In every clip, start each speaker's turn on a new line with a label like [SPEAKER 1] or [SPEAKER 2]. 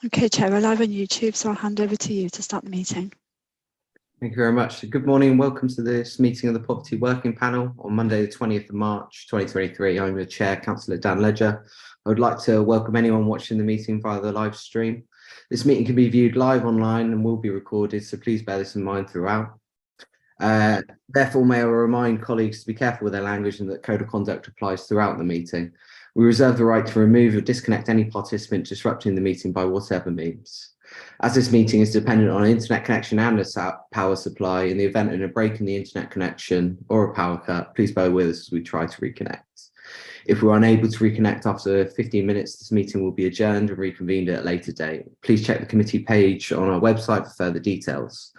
[SPEAKER 1] Okay, Chair, we're live on YouTube, so I'll hand over to you to start the meeting.
[SPEAKER 2] Thank you very much. Good morning and welcome to this meeting of the Poverty Working Panel on Monday, the 20th of March, 2023. I'm the Chair, Councillor Dan Ledger. I would like to welcome anyone watching the meeting via the live stream. This meeting can be viewed live online and will be recorded, so please bear this in mind throughout. Therefore, may I remind colleagues to be careful with their language and that code of conduct applies throughout the meeting. We reserve the right to remove or disconnect any participant disrupting the meeting by whatever means. As this meeting is dependent on an internet connection and a power supply, in the event of a break in the internet connection or a power cut, please bear with us as we try to reconnect. If we're unable to reconnect after 15 minutes, this meeting will be adjourned and reconvened at a later date. Please check the committee page on our website for further details.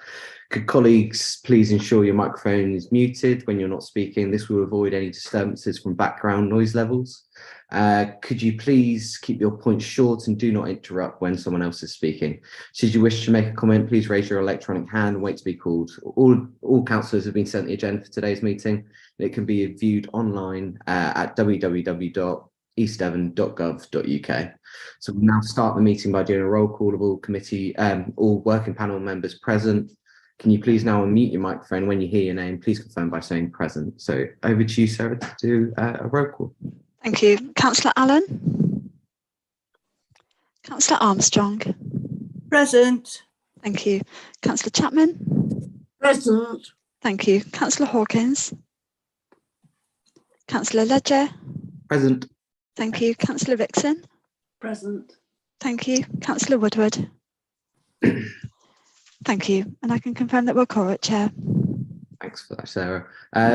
[SPEAKER 2] Could colleagues please ensure your microphone is muted when you're not speaking? This will avoid any disturbances from background noise levels. Could you please keep your points short and do not interrupt when someone else is speaking? Should you wish to make a comment, please raise your electronic hand and wait to be called. All councillors have been sent the agenda for today's meeting. It can be viewed online at www.eastdevon.gov.uk. So we'll now start the meeting by doing a roll call of all committee, all working panel members present. Can you please now unmute your microphone when you hear your name? Please confirm by saying present. So over to you, Sarah, to do a roll call.
[SPEAKER 1] Thank you. Councillor Allen? Councillor Armstrong?
[SPEAKER 3] Present.
[SPEAKER 1] Thank you. Councillor Chapman?
[SPEAKER 3] Present.
[SPEAKER 1] Thank you. Councillor Hawkins? Councillor Ledger?
[SPEAKER 2] Present.
[SPEAKER 1] Thank you. Councillor Vixen?
[SPEAKER 3] Present.
[SPEAKER 1] Thank you. Councillor Woodward? Thank you. And I can confirm that we're quorate, Chair.
[SPEAKER 2] Thanks for that, Sarah.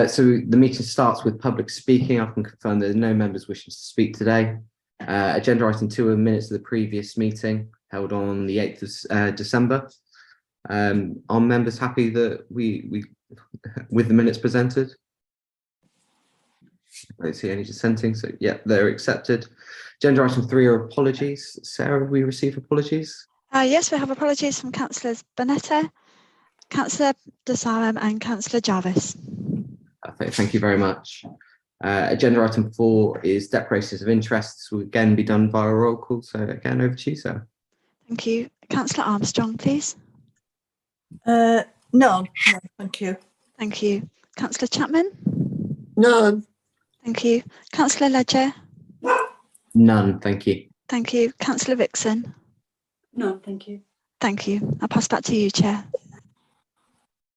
[SPEAKER 2] So the meeting starts with public speaking. I can confirm there are no members wishing to speak today. Agenda item 2 are minutes of the previous meeting held on the 8th of December. Are members happy that we with the minutes presented? I don't see any dissenting, so yeah, they're accepted. Agenda item 3 are apologies. Sarah, have we received apologies?
[SPEAKER 1] Yes, we have apologies from Councillors Bonetta, Councillor Desaram and Councillor Jarvis.
[SPEAKER 2] Perfect, thank you very much. Agenda item 4 is declarations of interest. This will again be done via a roll call. So again, over to you, Sarah.
[SPEAKER 1] Thank you. Councillor Armstrong, please.
[SPEAKER 3] No, thank you.
[SPEAKER 1] Thank you. Councillor Chapman?
[SPEAKER 3] None.
[SPEAKER 1] Thank you. Councillor Ledger?
[SPEAKER 2] None, thank you.
[SPEAKER 1] Thank you. Councillor Vixen?
[SPEAKER 3] No, thank you.
[SPEAKER 1] Thank you. I'll pass back to you, Chair.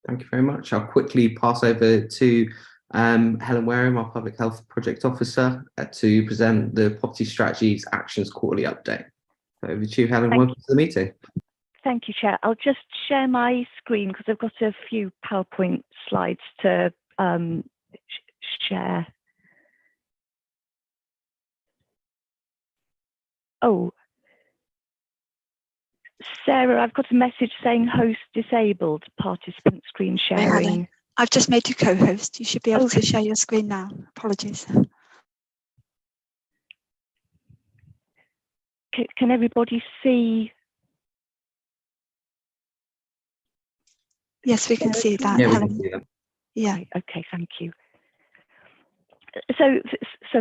[SPEAKER 2] Thank you very much. I'll quickly pass over to Helen Wareham, our Public Health Project Officer, to present the Poverty Strategies Actions Quarterly Update. So over to you, Helen. Welcome to the meeting.
[SPEAKER 4] Thank you, Chair. I'll just share my screen because I've got a few PowerPoint slides to share. Oh, Sarah, I've got a message saying host disabled, participant screen sharing.
[SPEAKER 1] I've just made you co-host. You should be able to share your screen now. Apologies.
[SPEAKER 4] Can everybody see?
[SPEAKER 1] Yes, we can see that,
[SPEAKER 2] Yeah,
[SPEAKER 1] Helen.
[SPEAKER 2] we can see that.
[SPEAKER 1] Yeah.
[SPEAKER 4] Okay, thank you. So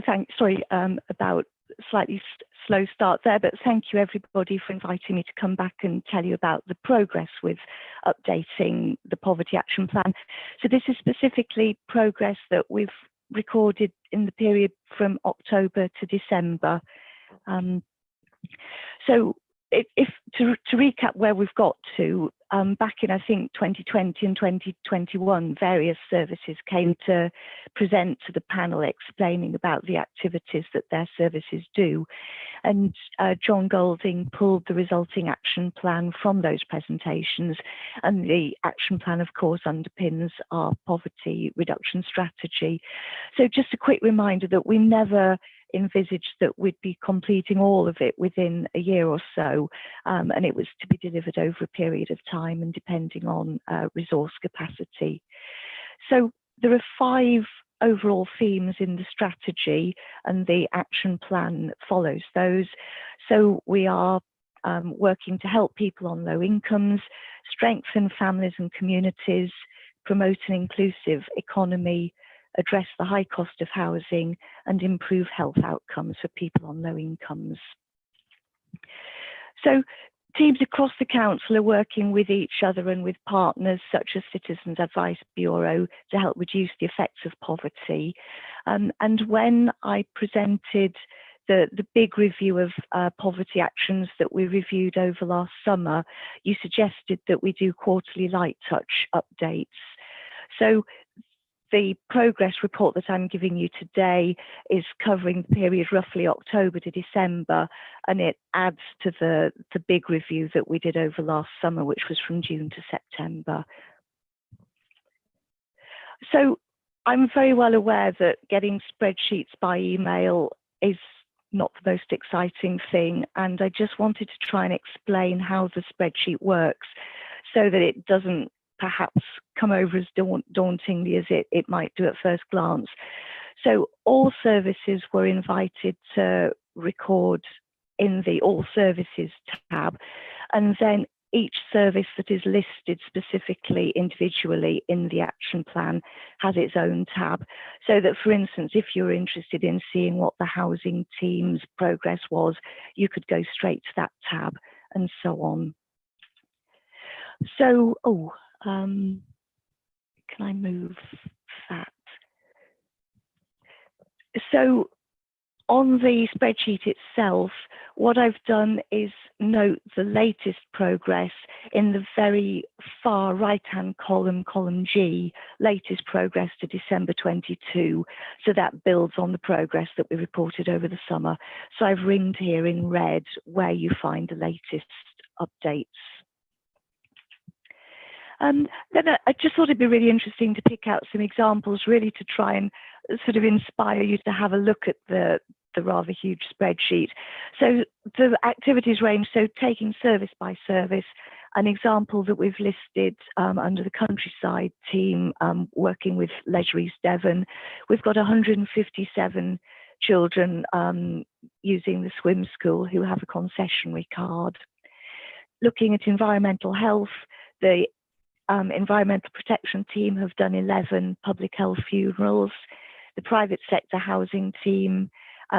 [SPEAKER 4] thanks. Sorry about slightly slow start there, but thank you everybody for inviting me to come back and tell you about the progress with updating the Poverty Action Plan. So this is specifically progress that we've recorded in the period from October to December. So if to recap where we've got to, back in I think 2020 and 2021, various services came to present to the panel explaining about the activities that their services do. And John Golding pulled the resulting action plan from those presentations. And the action plan, of course, underpins our poverty reduction strategy. So just a quick reminder that we never envisaged that we'd be completing all of it within a year or so, and it was to be delivered over a period of time and depending on resource capacity. So there are 5 overall themes in the strategy, and the action plan follows those. So we are working to help people on low incomes, strengthen families and communities, promote an inclusive economy, address the high cost of housing, and improve health outcomes for people on low incomes. So Teams across the council are working with each other and with partners such as Citizens Advice Bureau to help reduce the effects of poverty. And when I presented the big review of poverty actions that we reviewed over last summer, you suggested that we do quarterly light touch updates. So the progress report that I'm giving you today is covering the period roughly October to December, and it adds to the big review that we did over last summer, which was from June to September. So I'm very well aware that getting spreadsheets by email is not the most exciting thing, and I just wanted to try and explain how the spreadsheet works so that it doesn't perhaps come over as dauntingly as it might do at first glance. So all services were invited to record in the All Services tab, and then each service that is listed specifically individually in the action plan has its own tab. So that, for instance, if you're interested in seeing what the housing team's progress was, you could go straight to that tab, and so on. So, can I move that? So on the spreadsheet itself, what I've done is note the latest progress in the very far right-hand column, column G, latest progress to December 22. So that builds on the progress that we reported over the summer. So I've ringed here in red where you find the latest updates. Then I just thought it'd be really interesting to pick out some examples, really to try and sort of inspire you to have a look at the rather huge spreadsheet. So the activities range, so taking service by service, an example that we've listed under the countryside team working with Leisure East Devon, we've got 157 children using the swim school who have a concessionary card. Looking at environmental health, the environmental protection team have done 11 public health funerals. The private sector housing team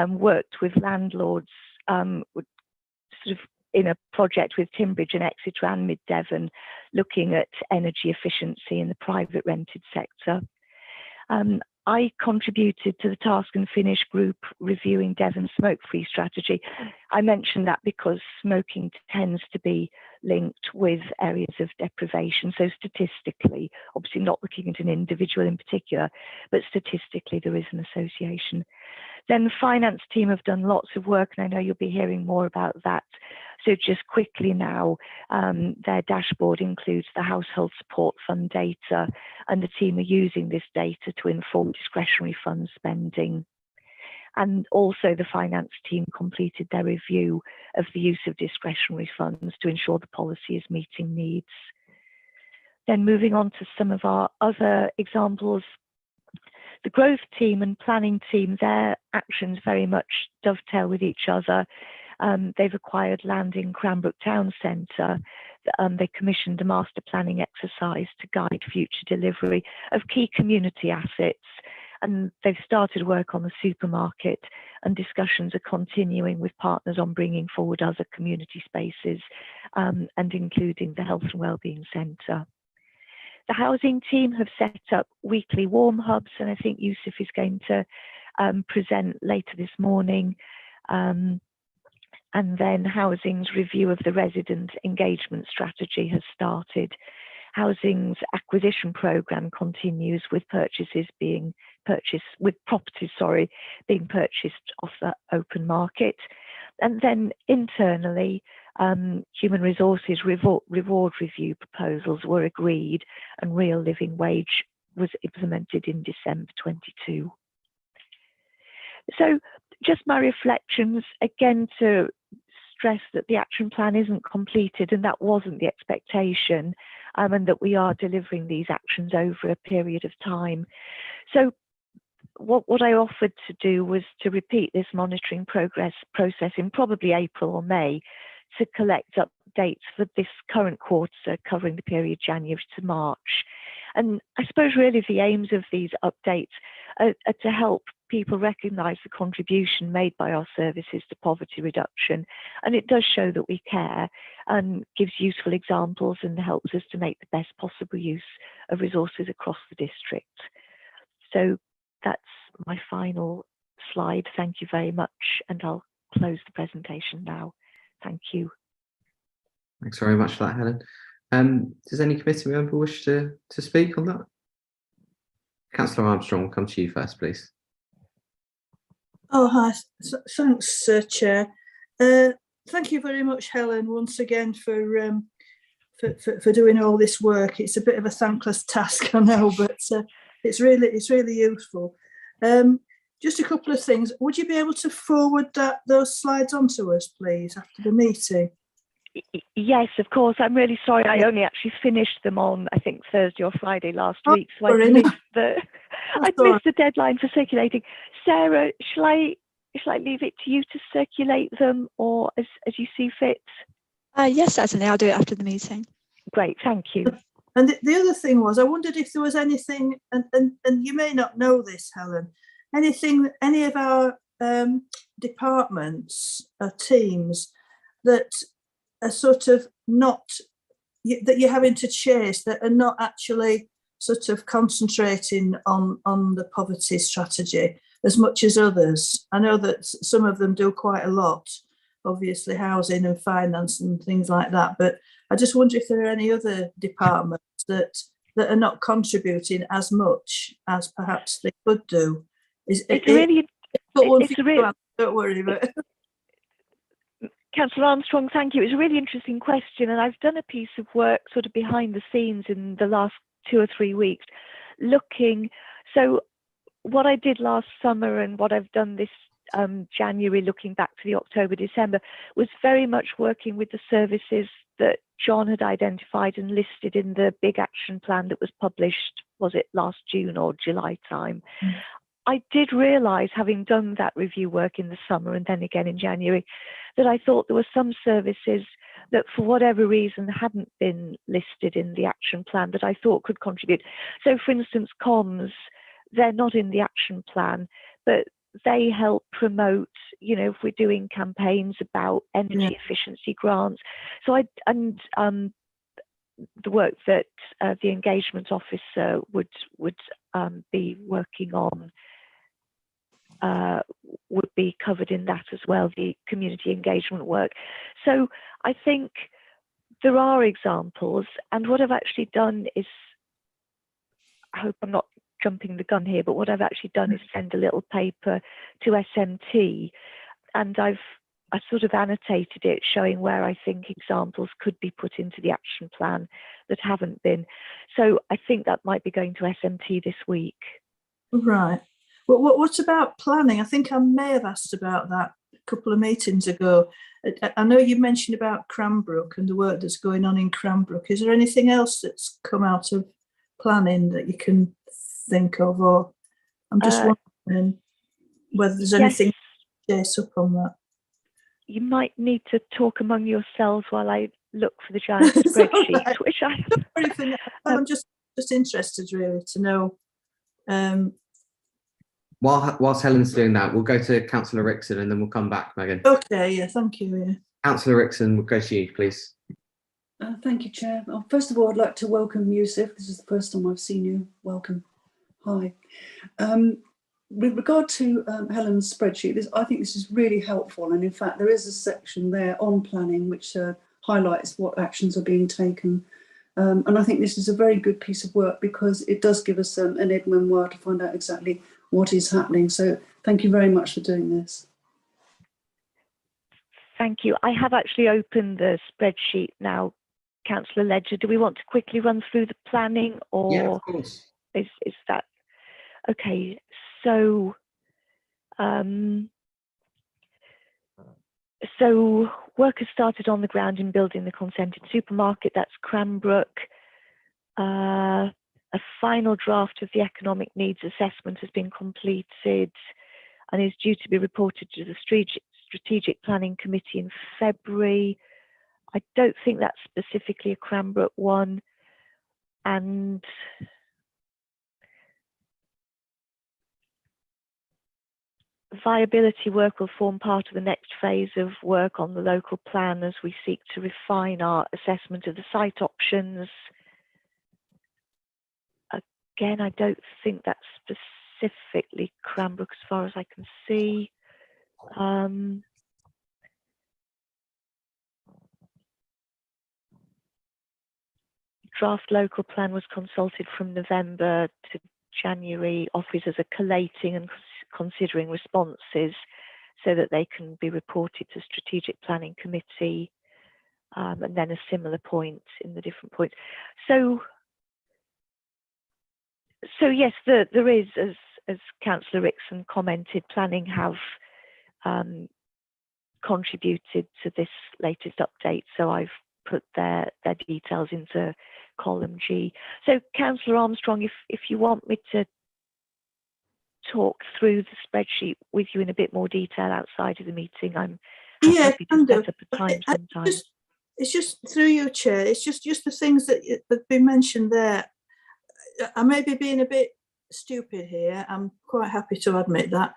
[SPEAKER 4] worked with landlords sort of in a project with Timbridge and Exeter and Mid Devon, looking at energy efficiency in the private rented sector. I contributed to the Task and Finish group reviewing Devon's smoke-free strategy. I mentioned that because smoking tends to be linked with areas of deprivation. So statistically, obviously not looking at an individual in particular, but statistically there is an association. Then the finance team have done lots of work, and I know you'll be hearing more about that. So just quickly now, their dashboard includes the household support fund data, and the team are using this data to inform discretionary fund spending. And also the finance team completed their review of the use of discretionary funds to ensure the policy is meeting needs. Then moving on to some of our other examples, the growth team and planning team, their actions very much dovetail with each other. They've acquired land in Cranbrook Town Centre. They commissioned a master planning exercise to guide future delivery of key community assets. And they've started work on the supermarket, and discussions are continuing with partners on bringing forward other community spaces and including the Health and Wellbeing Centre. The housing team have set up weekly warm hubs, and I think Yusuf is going to present later this morning. And then Housing's review of the resident engagement strategy has started. Housing's acquisition programme continues with properties being purchased off the open market. And then internally, human resources reward review proposals were agreed, and real living wage was implemented in December 22. So just my reflections, again, to stress that the action plan isn't completed, and that wasn't the expectation, and that we are delivering these actions over a period of time. So what I offered to do was to repeat this monitoring process in probably April or May to collect updates for this current quarter covering the period January to March. And I suppose really the aims of these updates are to help people recognise the contribution made by our services to poverty reduction, and it does show that we care and gives useful examples and helps us to make the best possible use of resources across the district. So that's my final slide. Thank you very much, and I'll close the presentation now. Thank you.
[SPEAKER 2] Thanks very much for that, Helen. Does any committee member wish to speak on that? Councillor Armstrong, we'll come to you first, please.
[SPEAKER 3] Oh, hi. Thanks, Chair. Thank you very much, Helen, once again for doing all this work. It's a bit of a thankless task, I know, but it's really useful. Just a couple of things. Would you be able to forward those slides on to us, please, after the meeting?
[SPEAKER 4] Yes, of course. I'm really sorry. I only actually finished them on, I think, Thursday or Friday last week, so I missed the deadline for circulating. Sarah, shall I leave it to you to circulate them, or as you see fit?
[SPEAKER 1] Yes, certainly. I'll do it after the meeting.
[SPEAKER 4] Great, thank you.
[SPEAKER 3] And the other thing was, I wondered if there was anything, and you may not know this, Helen, any of our departments or teams that are sort of not, that you're having to chase, that are not actually sort of concentrating on the poverty strategy as much as others. I know that some of them do quite a lot, obviously housing and finance and things like that, but I just wonder if there are any other departments that are not contributing as much as perhaps they could do. Don't worry about it.
[SPEAKER 4] Councillor Armstrong, thank you. It's a really interesting question, and I've done a piece of work sort of behind the scenes in the last 2 or 3 weeks, looking. So what I did last summer and what I've done this January, looking back to the October, December, was very much working with the services that John had identified and listed in the big action plan that was published, was it last June or July time? I did realise, having done that review work in the summer and then again in January, that I thought there were some services that for whatever reason hadn't been listed in the action plan that I thought could contribute. So for instance, comms, they're not in the action plan, but they help promote, you know, if we're doing campaigns about energy efficiency grants. So the work that the engagement officer would be working on would be covered in that as well, the community engagement work. So I think there are examples, and what I've actually done is, I hope I'm not jumping the gun here, but what I've actually done is send a little paper to SMT, and I sort of annotated it, showing where I think examples could be put into the action plan that haven't been. So I think that might be going to SMT this week.
[SPEAKER 3] Right. Well, what about planning? I think I may have asked about that a couple of meetings ago. I know you mentioned about Cranbrook and the work that's going on in Cranbrook. Is there anything else that's come out of planning that you can think of, or I'm just wondering whether there's anything to chase up on that.
[SPEAKER 4] You might need to talk among yourselves while I look for the giant spreadsheet,
[SPEAKER 3] right.
[SPEAKER 4] which
[SPEAKER 3] I'm just interested really to know.
[SPEAKER 2] Whilst Helen's doing that, we'll go to Councillor Rickson and then we'll come back, Megan.
[SPEAKER 3] Okay, yeah, thank you. Yeah.
[SPEAKER 2] Councillor Rickson, we'll go to you, please.
[SPEAKER 5] Thank you, Chair. Well, first of all, I'd like to welcome Yusuf. This is the first time I've seen you. Welcome. Hi. With regard to Helen's spreadsheet, I think this is really helpful. And in fact, there is a section there on planning which highlights what actions are being taken. And I think this is a very good piece of work because it does give us an aide-memoire to find out exactly what is happening. So thank you very much for doing this.
[SPEAKER 4] Thank you. I have actually opened the spreadsheet now, Councillor Ledger. Do we want to quickly run through the planning, or
[SPEAKER 2] yeah, of course.
[SPEAKER 4] Is that okay? So, so work has started on the ground in building the consented supermarket. That's Cranbrook. A final draft of the economic needs assessment has been completed and is due to be reported to the Strategic Planning Committee in February. I don't think that's specifically a Cranbrook one. And viability work will form part of the next phase of work on the local plan as we seek to refine our assessment of the site options. Again, I don't think that's specifically Cranbrook as far as I can see. Draft local plan was consulted from November to January. Officers are collating and considering responses so that they can be reported to Strategic Planning Committee, and then a similar point in the different points. So yes, there is, as Councillor Rickson commented, planning have contributed to this latest update. So I've put their details into column G. So Councillor Armstrong, if you want me to talk through the spreadsheet with you in a bit more detail outside of the meeting, I'm happy to set up a time sometime.
[SPEAKER 3] It's just through you, Chair. It's just the things that have been mentioned there. I may be being a bit stupid here. I'm quite happy to admit that,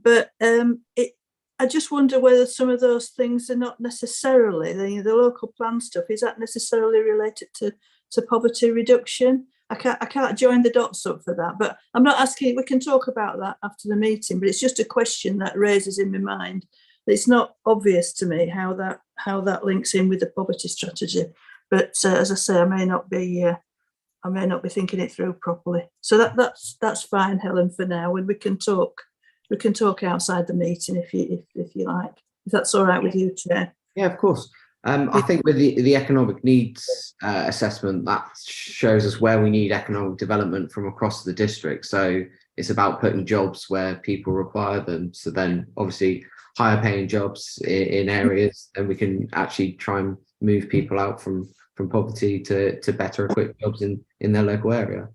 [SPEAKER 3] but I just wonder whether some of those things are not necessarily the local plan stuff. Is that necessarily related to poverty reduction? I can't join the dots up for that, but I'm not asking. We can talk about that after the meeting, but it's just a question that raises in my mind. It's not obvious to me how that links in with the poverty strategy. But as I say, I may not be thinking it through properly. So that's fine, Helen, for now. When we can talk outside the meeting if you like. If that's all right with you, Chair.
[SPEAKER 2] Yeah, of course. I think with the economic needs assessment, that shows us where we need economic development from across the district. So it's about putting jobs where people require them. So then obviously higher paying jobs in areas, and we can actually try and move people out from poverty to better equipped jobs in their local area.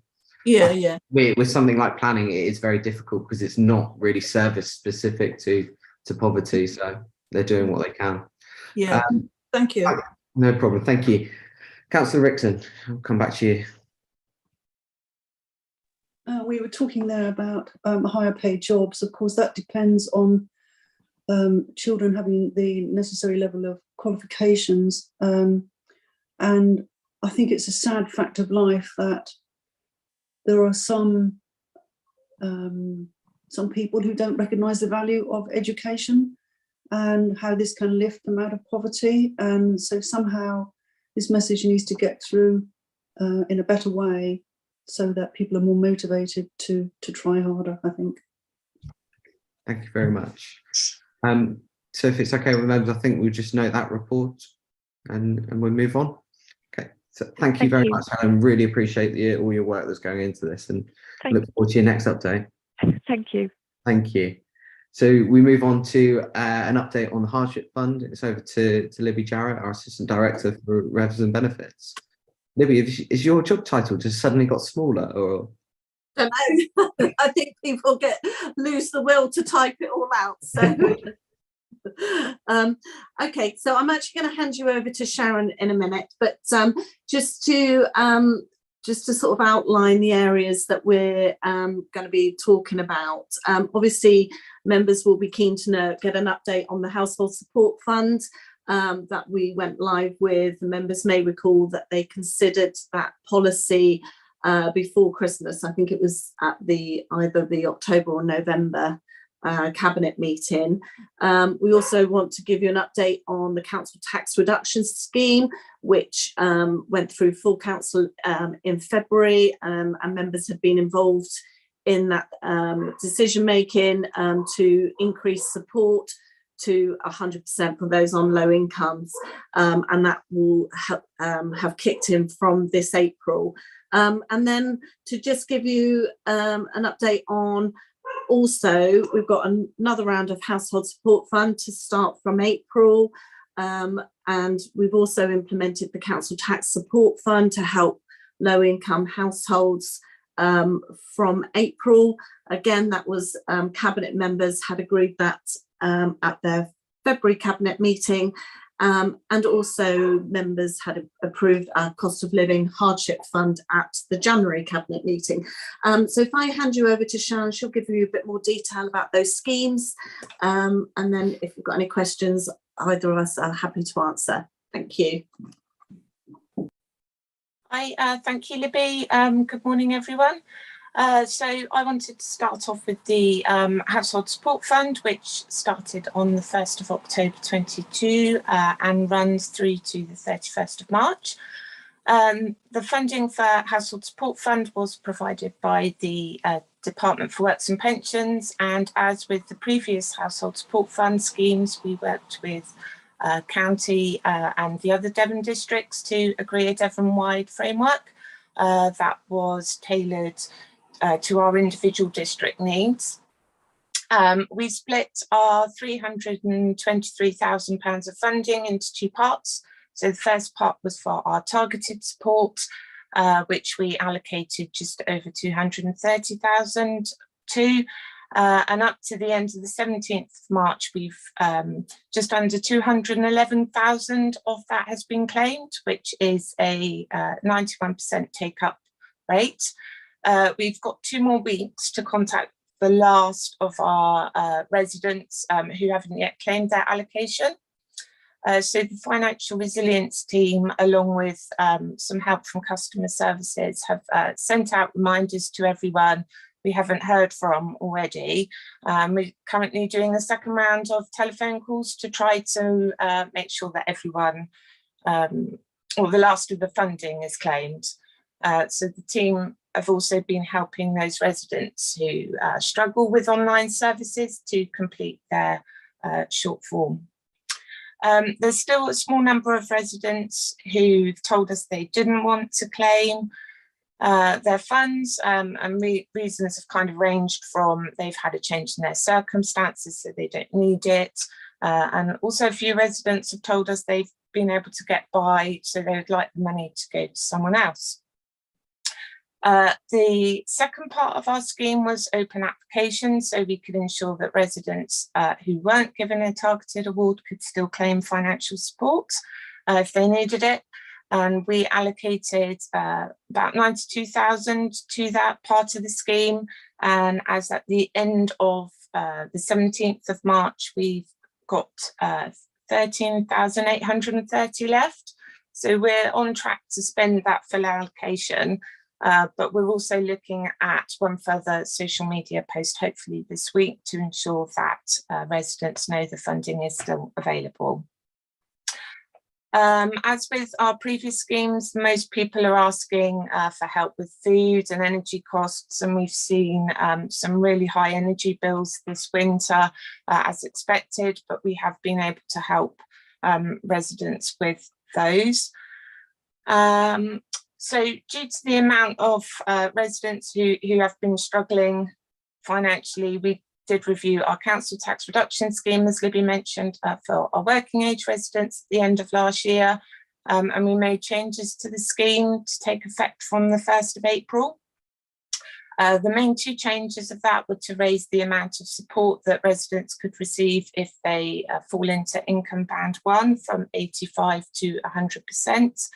[SPEAKER 3] Yeah.
[SPEAKER 2] With something like planning, it is very difficult because it's not really service specific to poverty. So they're doing what they can.
[SPEAKER 3] Yeah. Thank you.
[SPEAKER 2] No problem. Thank you. Councillor Rickson, I'll come back to you.
[SPEAKER 5] We were talking there about higher paid jobs. Of course, that depends on children having the necessary level of qualifications. And I think it's a sad fact of life that there are some people who don't recognise the value of education and how this can lift them out of poverty. And so somehow this message needs to get through in a better way so that people are more motivated to try harder, I think.
[SPEAKER 2] Thank you very much. So if it's okay with members, I think we'll just note that report and we'll move on. Okay, so thank you very much, Helen. Really appreciate all your work that's going into this, and look forward to your next update.
[SPEAKER 4] Thank you.
[SPEAKER 2] Thank you. So we move on to an update on the hardship fund. It's over to Libby Jarrett, our Assistant Director for Revs and Benefits. Libby, is your job title just suddenly got smaller, or?
[SPEAKER 6] I don't know. I think people lose the will to type it all out. So, okay. So I'm actually going to hand you over to Sharon in a minute, but just to sort of outline the areas that we're going to be talking about. Obviously, members will be keen to get an update on the Household Support Fund that we went live with. The members may recall that they considered that policy before Christmas. I think it was at either the October or November cabinet meeting. We also want to give you an update on the council tax reduction scheme, which went through full council in February, and members have been involved in that decision making to increase support to 100% for those on low incomes, and that will have kicked in from this April. And then to just give you an update on, also we've got another round of Household Support Fund to start from April, and we've also implemented the Council Tax Support Fund to help low income households from April. Again, that was cabinet members had agreed that at their February cabinet meeting, And also members had approved our cost of living hardship fund at the January Cabinet meeting. So if I hand you over to Sharon, she'll give you a bit more detail about those schemes. And then if you've got any questions, either of us are happy to answer. Thank you.
[SPEAKER 7] Hi, thank you, Libby. Good morning, everyone. So I wanted to start off with the Household Support Fund, which started on the 1st of October 22 and runs through to the 31st of March. The funding for Household Support Fund was provided by the Department for Works and Pensions, and as with the previous Household Support Fund schemes, we worked with County and the other Devon districts to agree a Devon-wide framework that was tailored to our individual district needs. We split our £323,000 of funding into two parts. So the first part was for our targeted support, which we allocated just over 230,000 to. And up to the end of the 17th of March, we've just under 211,000 of that has been claimed, which is a 91% take-up rate. We've got 2 more weeks to contact the last of our residents who haven't yet claimed their allocation. So the financial resilience team, along with some help from customer services, have sent out reminders to everyone we haven't heard from already. We're currently doing the second round of telephone calls to try to make sure that everyone, or the last of the funding is claimed. So the team have also been helping those residents who struggle with online services to complete their short form. There's still a small number of residents who've told us they didn't want to claim their funds, and reasons have kind of ranged from they've had a change in their circumstances, so they don't need it, and also a few residents have told us they've been able to get by, so they would like the money to go to someone else. The second part of our scheme was open application, so we could ensure that residents who weren't given a targeted award could still claim financial support if they needed it. And we allocated about 92,000 to that part of the scheme. And as at the end of the 17th of March, we've got 13,830 left. So we're on track to spend that full allocation. But we're also looking at one further social media post, hopefully this week, to ensure that residents know the funding is still available. As with our previous schemes, most people are asking for help with food and energy costs, and we've seen some really high energy bills this winter as expected, but we have been able to help residents with those. So due to the amount of residents who have been struggling financially, we did review our council tax reduction scheme, as Libby mentioned, for our working age residents at the end of last year. And we made changes to the scheme to take effect from the 1st of April. The main 2 changes of that were to raise the amount of support that residents could receive if they fall into income band 1 from 85 to 100%.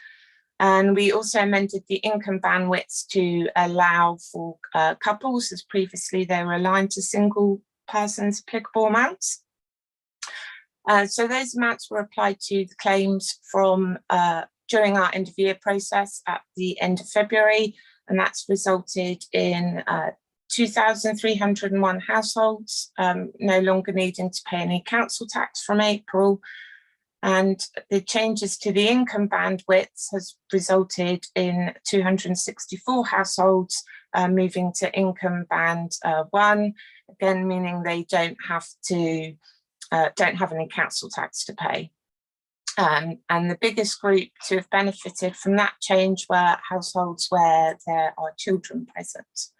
[SPEAKER 7] And we also amended the income bandwidths to allow for couples, as previously they were aligned to single persons' applicable amounts. So those amounts were applied to the claims from during our end of year process at the end of February, and that's resulted in 2,301 households no longer needing to pay any council tax from April. And the changes to the income bandwidths has resulted in 264 households moving to income band 1, again meaning they don't have any council tax to pay. And the biggest group to have benefited from that change were households where there are children present.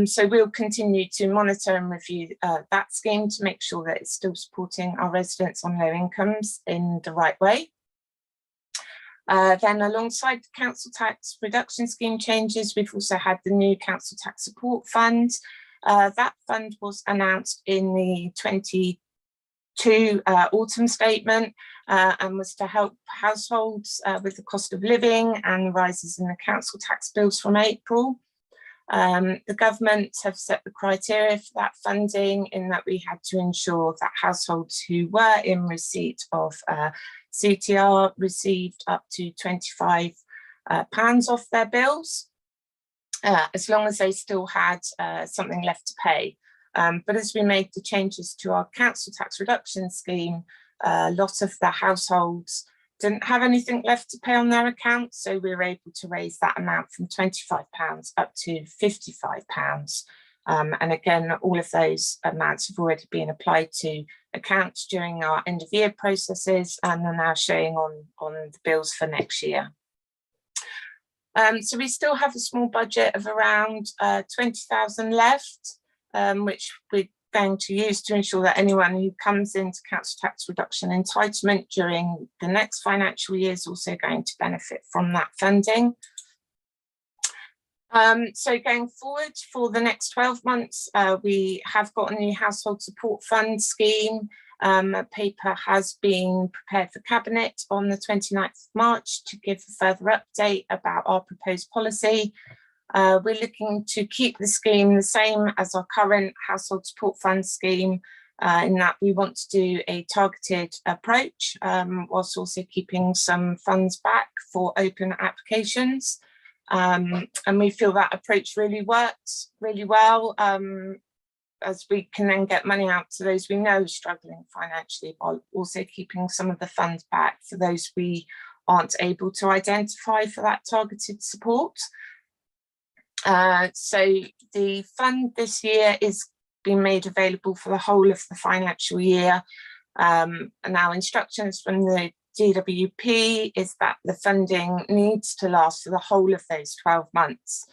[SPEAKER 7] So we'll continue to monitor and review that scheme to make sure that it's still supporting our residents on low incomes in the right way. Then alongside the council tax reduction scheme changes, we've also had the new council tax support fund. That fund was announced in the 2 autumn statement, and was to help households with the cost of living and rises in the council tax bills from April. The government have set the criteria for that funding in that we had to ensure that households who were in receipt of CTR received up to £25 off their bills, as long as they still had something left to pay. But as we made the changes to our council tax reduction scheme, a lot of the households didn't have anything left to pay on their account, so we were able to raise that amount from £25 up to £55. And again, all of those amounts have already been applied to accounts during our end of year processes and are now showing on the bills for next year. So we still have a small budget of around 20,000 left, which we're going to use to ensure that anyone who comes into council tax reduction entitlement during the next financial year is also going to benefit from that funding. So going forward for the next 12 months, we have got a new household support fund scheme. A paper has been prepared for Cabinet on the 29th of March to give a further update about our proposed policy. We're looking to keep the scheme the same as our current household support fund scheme, in that we want to do a targeted approach, whilst also keeping some funds back for open applications. And we feel that approach really works really well, as we can then get money out to those we know are struggling financially, while also keeping some of the funds back for those we aren't able to identify for that targeted support. So the fund this year is being made available for the whole of the financial year. And our instructions from the DWP is that the funding needs to last for the whole of those 12 months.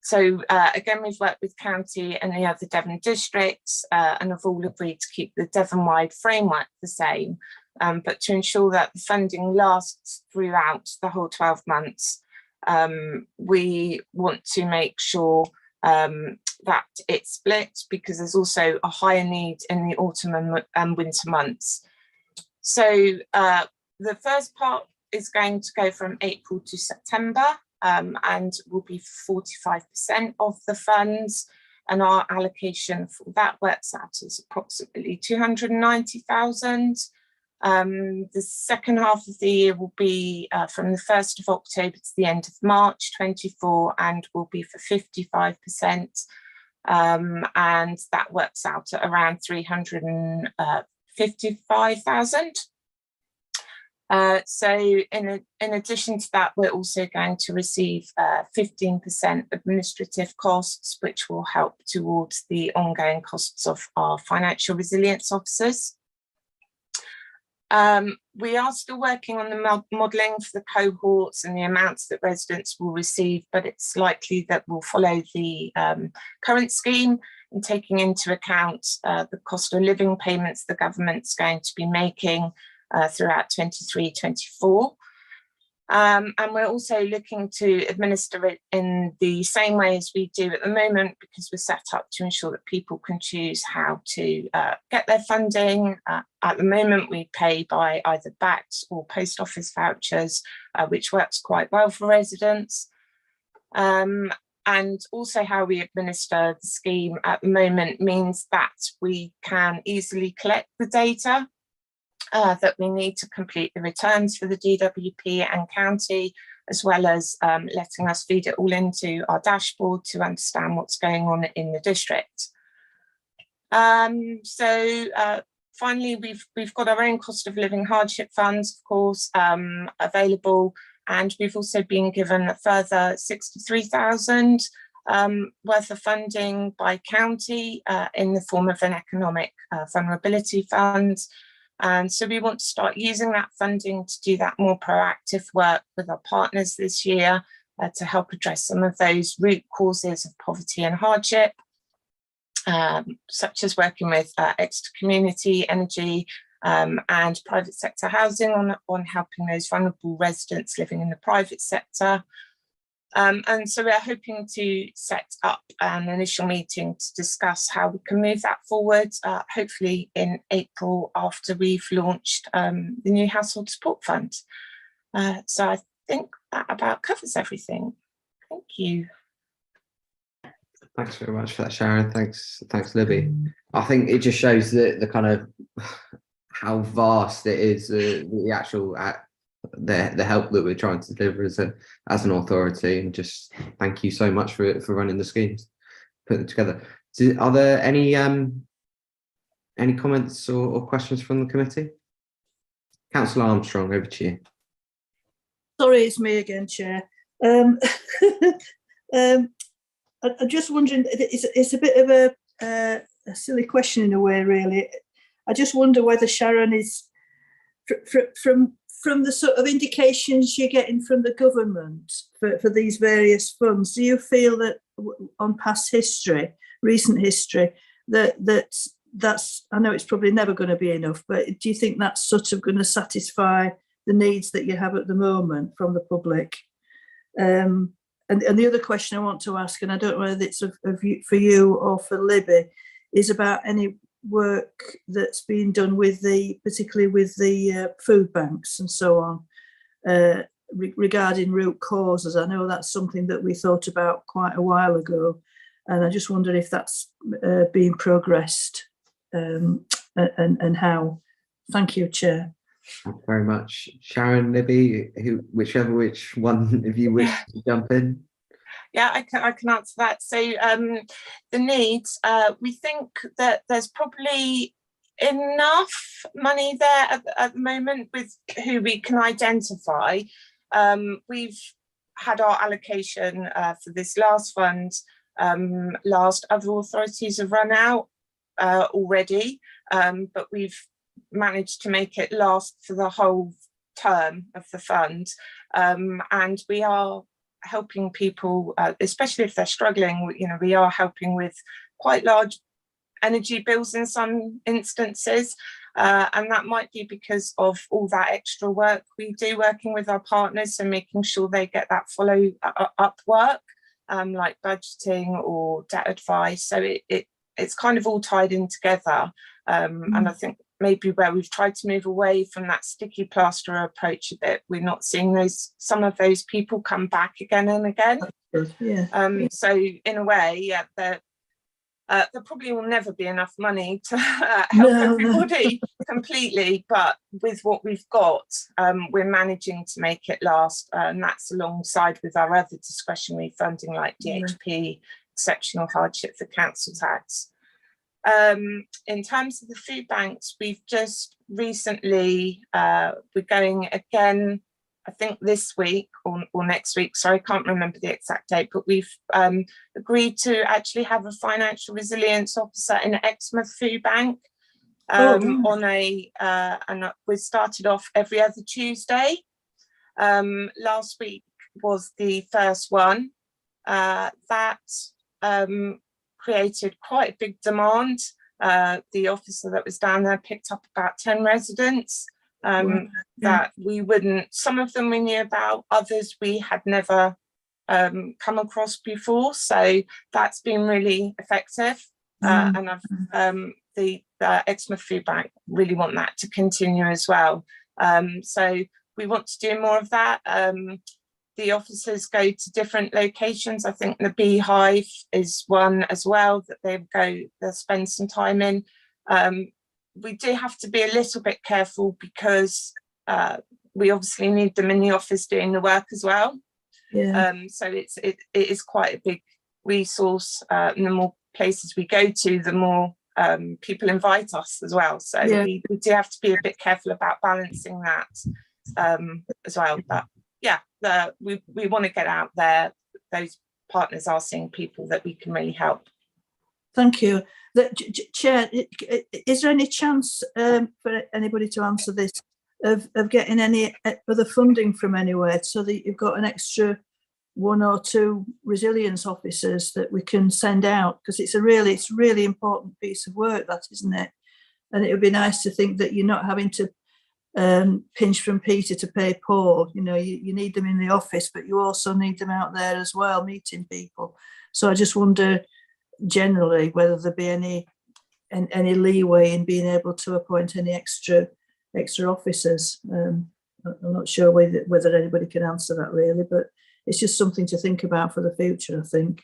[SPEAKER 7] So again, we've worked with county and the other Devon districts and have all agreed to keep the Devon-wide framework the same, but to ensure that the funding lasts throughout the whole 12 months. We want to make sure that it's split, because there's also a higher need in the autumn and winter months. So the first part is going to go from April to September, and will be 45% of the funds, and our allocation for that works out as approximately 290,000. The second half of the year will be from the 1st of October to the end of March 24, and will be for 55%, and that works out at around 355,000. So in addition to that, we're also going to receive 15% administrative costs, which will help towards the ongoing costs of our financial resilience officers. We are still working on the modelling for the cohorts and the amounts that residents will receive, but it's likely that we'll follow the current scheme, and taking into account the cost of living payments the government's going to be making throughout 23-24. And we're also looking to administer it in the same way as we do at the moment, because we're set up to ensure that people can choose how to get their funding. At the moment, we pay by either BACS or post office vouchers, which works quite well for residents. And also how we administer the scheme at the moment means that we can easily collect the data that we need to complete the returns for the DWP and county, as well as letting us feed it all into our dashboard to understand what's going on in the district. Finally, we've got our own cost of living hardship funds, of course, available, and we've also been given a further 63,000 worth of funding by county in the form of an economic vulnerability fund. And so we want to start using that funding to do that more proactive work with our partners this year to help address some of those root causes of poverty and hardship, such as working with Exeter Community Energy and private sector housing on helping those vulnerable residents living in the private sector. And so we're hoping to set up an initial meeting to discuss how we can move that forward, hopefully in April after we've launched the new Household Support Fund. So I think that about covers everything. Thank you.
[SPEAKER 2] Thanks very much for that, Sharon. Thanks, Libby. I think it just shows the kind of how vast it is, the actual the help that we're trying to deliver as an authority, and just thank you so much for running the schemes, putting them together. Are there any comments or questions from the committee? Councillor Armstrong, over to you.
[SPEAKER 3] Sorry, it's me again, Chair. I'm just wondering, it's a bit of a silly question in a way, really. I just wonder whether Sharon is, from the sort of indications you're getting from the government for these various funds, do you feel that on past history, recent history, that's, I know it's probably never going to be enough, but do you think that's sort of going to satisfy the needs that you have at the moment from the public? And the other question I want to ask, and I don't know whether it's for you or for Libby, is about any work that's being done with particularly with the food banks and so on, regarding root causes. I know that's something that we thought about quite a while ago, and I just wonder if that's being progressed, and how. Thank you, Chair.
[SPEAKER 2] Thank you very much. Sharon, Libby, which one of you wish to jump in?
[SPEAKER 7] Yeah, I can answer that. So the needs, we think that there's probably enough money there at the moment with who we can identify. We've had our allocation for this last fund. Other authorities have run out already, but we've managed to make it last for the whole term of the fund. And we are helping people, especially if they're struggling. You know, we are helping with quite large energy bills in some instances, and that might be because of all that extra work we do working with our partners, so making sure they get that follow up work, like budgeting or debt advice. So it's kind of all tied in together, and I think maybe where we've tried to move away from that sticky plaster approach a bit, we're not seeing some of those people come back again and again.
[SPEAKER 3] Yeah.
[SPEAKER 7] So in a way, yeah, there probably will never be enough money to help everybody completely, but with what we've got, we're managing to make it last, and that's alongside with our other discretionary funding like DHP, exceptional hardship for council tax. In terms of the food banks, we've just recently, we're going again, I think this week or next week, sorry, I can't remember the exact date, but we've agreed to actually have a financial resilience officer in Exmouth Food Bank, and we started off every other Tuesday. Last week was the first one. That created quite a big demand. The officer that was down there picked up about 10 residents that we wouldn't, some of them we knew about, others we had never come across before. So that's been really effective. And the Exmouth Food Bank really want that to continue as well. So we want to do more of that. The officers go to different locations. I think the Beehive is one as well that they'll spend some time in. We do have to be a little bit careful because we obviously need them in the office doing the work as well. So it is quite a big resource. And the more places we go to, the more people invite us as well. So we do have to be a bit careful about balancing that as well. But yeah, we want to get out there. Those partners are seeing people that we can really help.
[SPEAKER 3] Thank you. Chair, is there any chance for anybody to answer this of getting any other funding from anywhere so that you've got an extra 1 or 2 resilience officers that we can send out? Because it's really important piece of work, that, isn't it? And it would be nice to think that you're not having to pinch from Peter to pay Paul. You know, you need them in the office, but you also need them out there as well, meeting people. So I just wonder generally whether there be any leeway in being able to appoint any extra officers. I'm not sure whether anybody can answer that really, but it's just something to think about for the future, I think.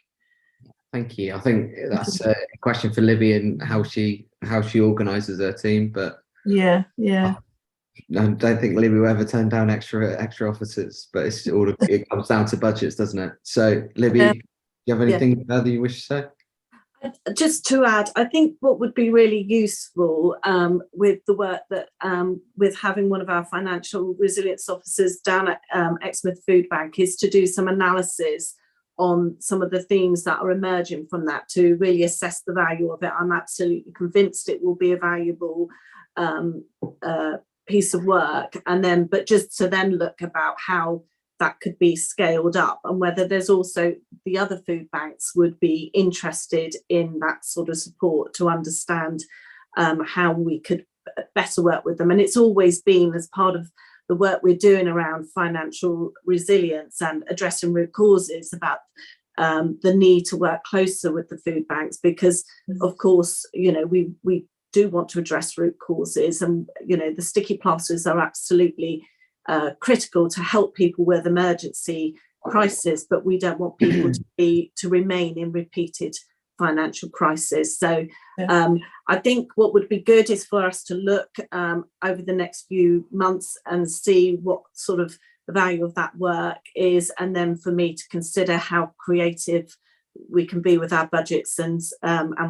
[SPEAKER 2] Thank you. I think that's a question for Libby and how she organises her team. But
[SPEAKER 3] yeah.
[SPEAKER 2] I don't think Libby will ever turn down extra officers. But it comes down to budgets, doesn't it? So Libby, do you have anything further you wish to say?
[SPEAKER 6] Just to add, I think what would be really useful with the work that with having one of our financial resilience officers down at Exmouth Food Bank is to do some analysis on some of the themes that are emerging from that to really assess the value of it. I'm absolutely convinced it will be a valuable piece of work, but just to then look about how that could be scaled up and whether there's also the other food banks would be interested in that sort of support to understand how we could better work with them. And it's always been as part of the work we're doing around financial resilience and addressing root causes about the need to work closer with the food banks, because of course, you know, we do want to address root causes, and you know, the sticky plasters are absolutely critical to help people with emergency crisis, but we don't want people to remain in repeated financial crisis. So I think what would be good is for us to look over the next few months and see what sort of the value of that work is, and then for me to consider how creative we can be with our budgets and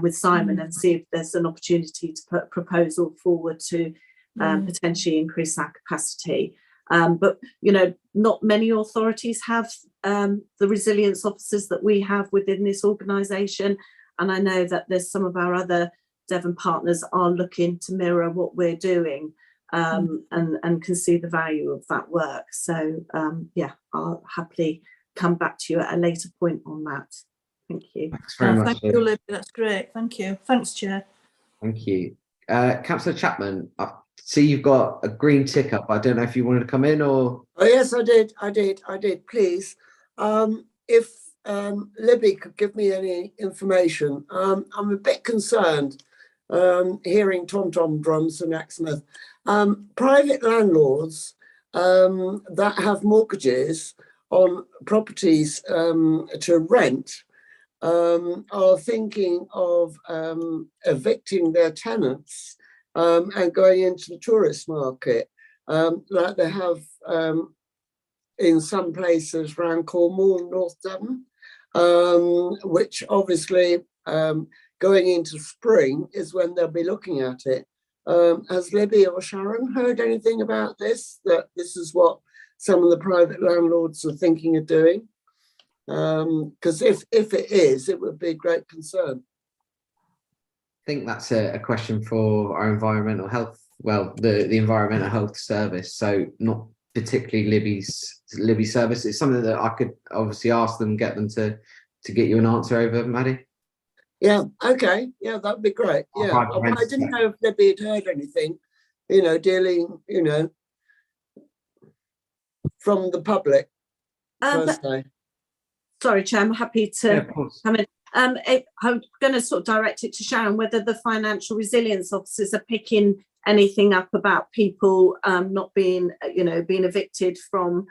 [SPEAKER 6] with Simon, and see if there's an opportunity to put a proposal forward to potentially increase our capacity. But you know, not many authorities have the resilience officers that we have within this organisation, and I know that there's some of our other Devon partners are looking to mirror what we're doing, and can see the value of that work. So I'll happily come back to you at a later point on that. Thank you.
[SPEAKER 2] Thanks very much.
[SPEAKER 3] Thank you, Libby. That's great. Thank you. Thanks, Chair.
[SPEAKER 2] Thank you. Councillor Chapman, I see you've got a green tick up. I don't know if you wanted to come in or...
[SPEAKER 8] Oh, yes, I did, please. If Libby could give me any information. I'm a bit concerned hearing tom-tom drums in Exmouth. Private landlords that have mortgages on properties to rent are thinking of evicting their tenants and going into the tourist market, like they have in some places around Cornwall, North Devon, which obviously going into spring is when they'll be looking at it. Has Libby or Sharon heard anything about this, that this is what some of the private landlords are thinking of doing? Because if it is, it would be a great concern.
[SPEAKER 2] I think that's a question for our environmental health, well, the environmental health service. So not particularly Libby's service. It's something that I could obviously ask them, get them to get you an answer over, Maddie.
[SPEAKER 8] Yeah, okay. Yeah, that'd be great. Yeah, I didn't know if Libby had heard anything, you know, dealing, you know, from the public.
[SPEAKER 6] Sorry, Chair, I'm happy to come in. I'm going to sort of direct it to Sharon, whether the financial resilience officers are picking anything up about people not being, you know, being evicted from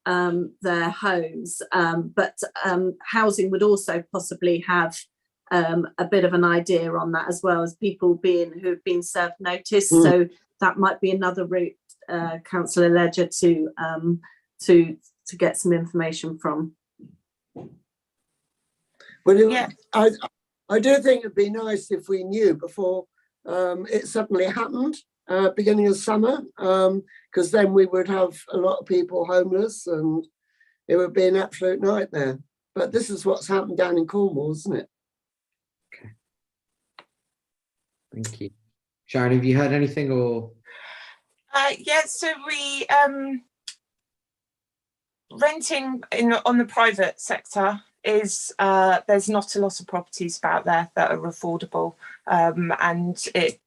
[SPEAKER 6] their homes. But housing would also possibly have a bit of an idea on that, as well as people who've been served notice. So that might be another route, Councillor Ledger, to get some information from.
[SPEAKER 8] Well, yeah. I do think it'd be nice if we knew before it suddenly happened, beginning of summer, because then we would have a lot of people homeless and it would be an absolute nightmare. But this is what's happened down in Cornwall, isn't it?
[SPEAKER 2] Okay. Thank you. Sharon, have you heard anything or?
[SPEAKER 7] Yeah, so we renting on the private sector is there's not a lot of properties about there that are affordable, and it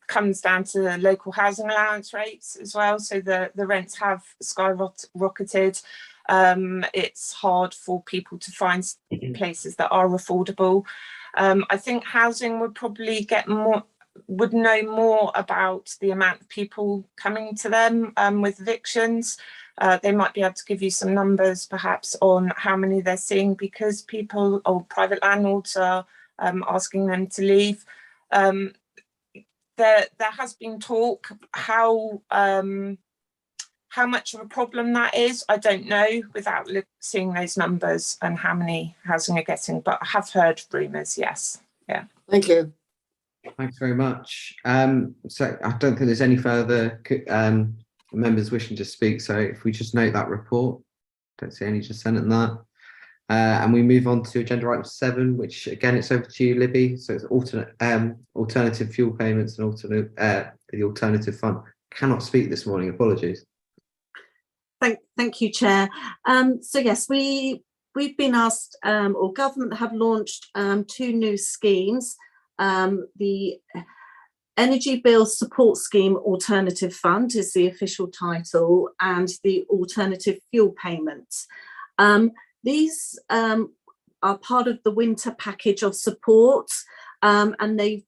[SPEAKER 7] comes down to the local housing allowance rates as well. So the rents have skyrocketed. It's hard for people to find places that are affordable. I think housing would probably would know more about the amount of people coming to them with evictions. They might be able to give you some numbers perhaps on how many they're seeing, because people or private landlords are asking them to leave. There has been talk how much of a problem that is, I don't know without seeing those numbers and how many housing are getting, but I have heard rumours, yes. Yeah.
[SPEAKER 8] Thank you.
[SPEAKER 2] Thanks very much. So I don't think there's any further members wishing to speak. So if we just note that report, don't see any dissent in that. And we move on to agenda item 7, which again, it's over to you, Libby. So it's alternative fuel payments and the alternative fund. Cannot speak this morning, apologies.
[SPEAKER 6] Thank you, Chair. So yes, we've been asked, or government have launched 2 new schemes. The Energy Bill Support Scheme Alternative Fund is the official title, and the Alternative Fuel Payments. These are part of the winter package of support, and they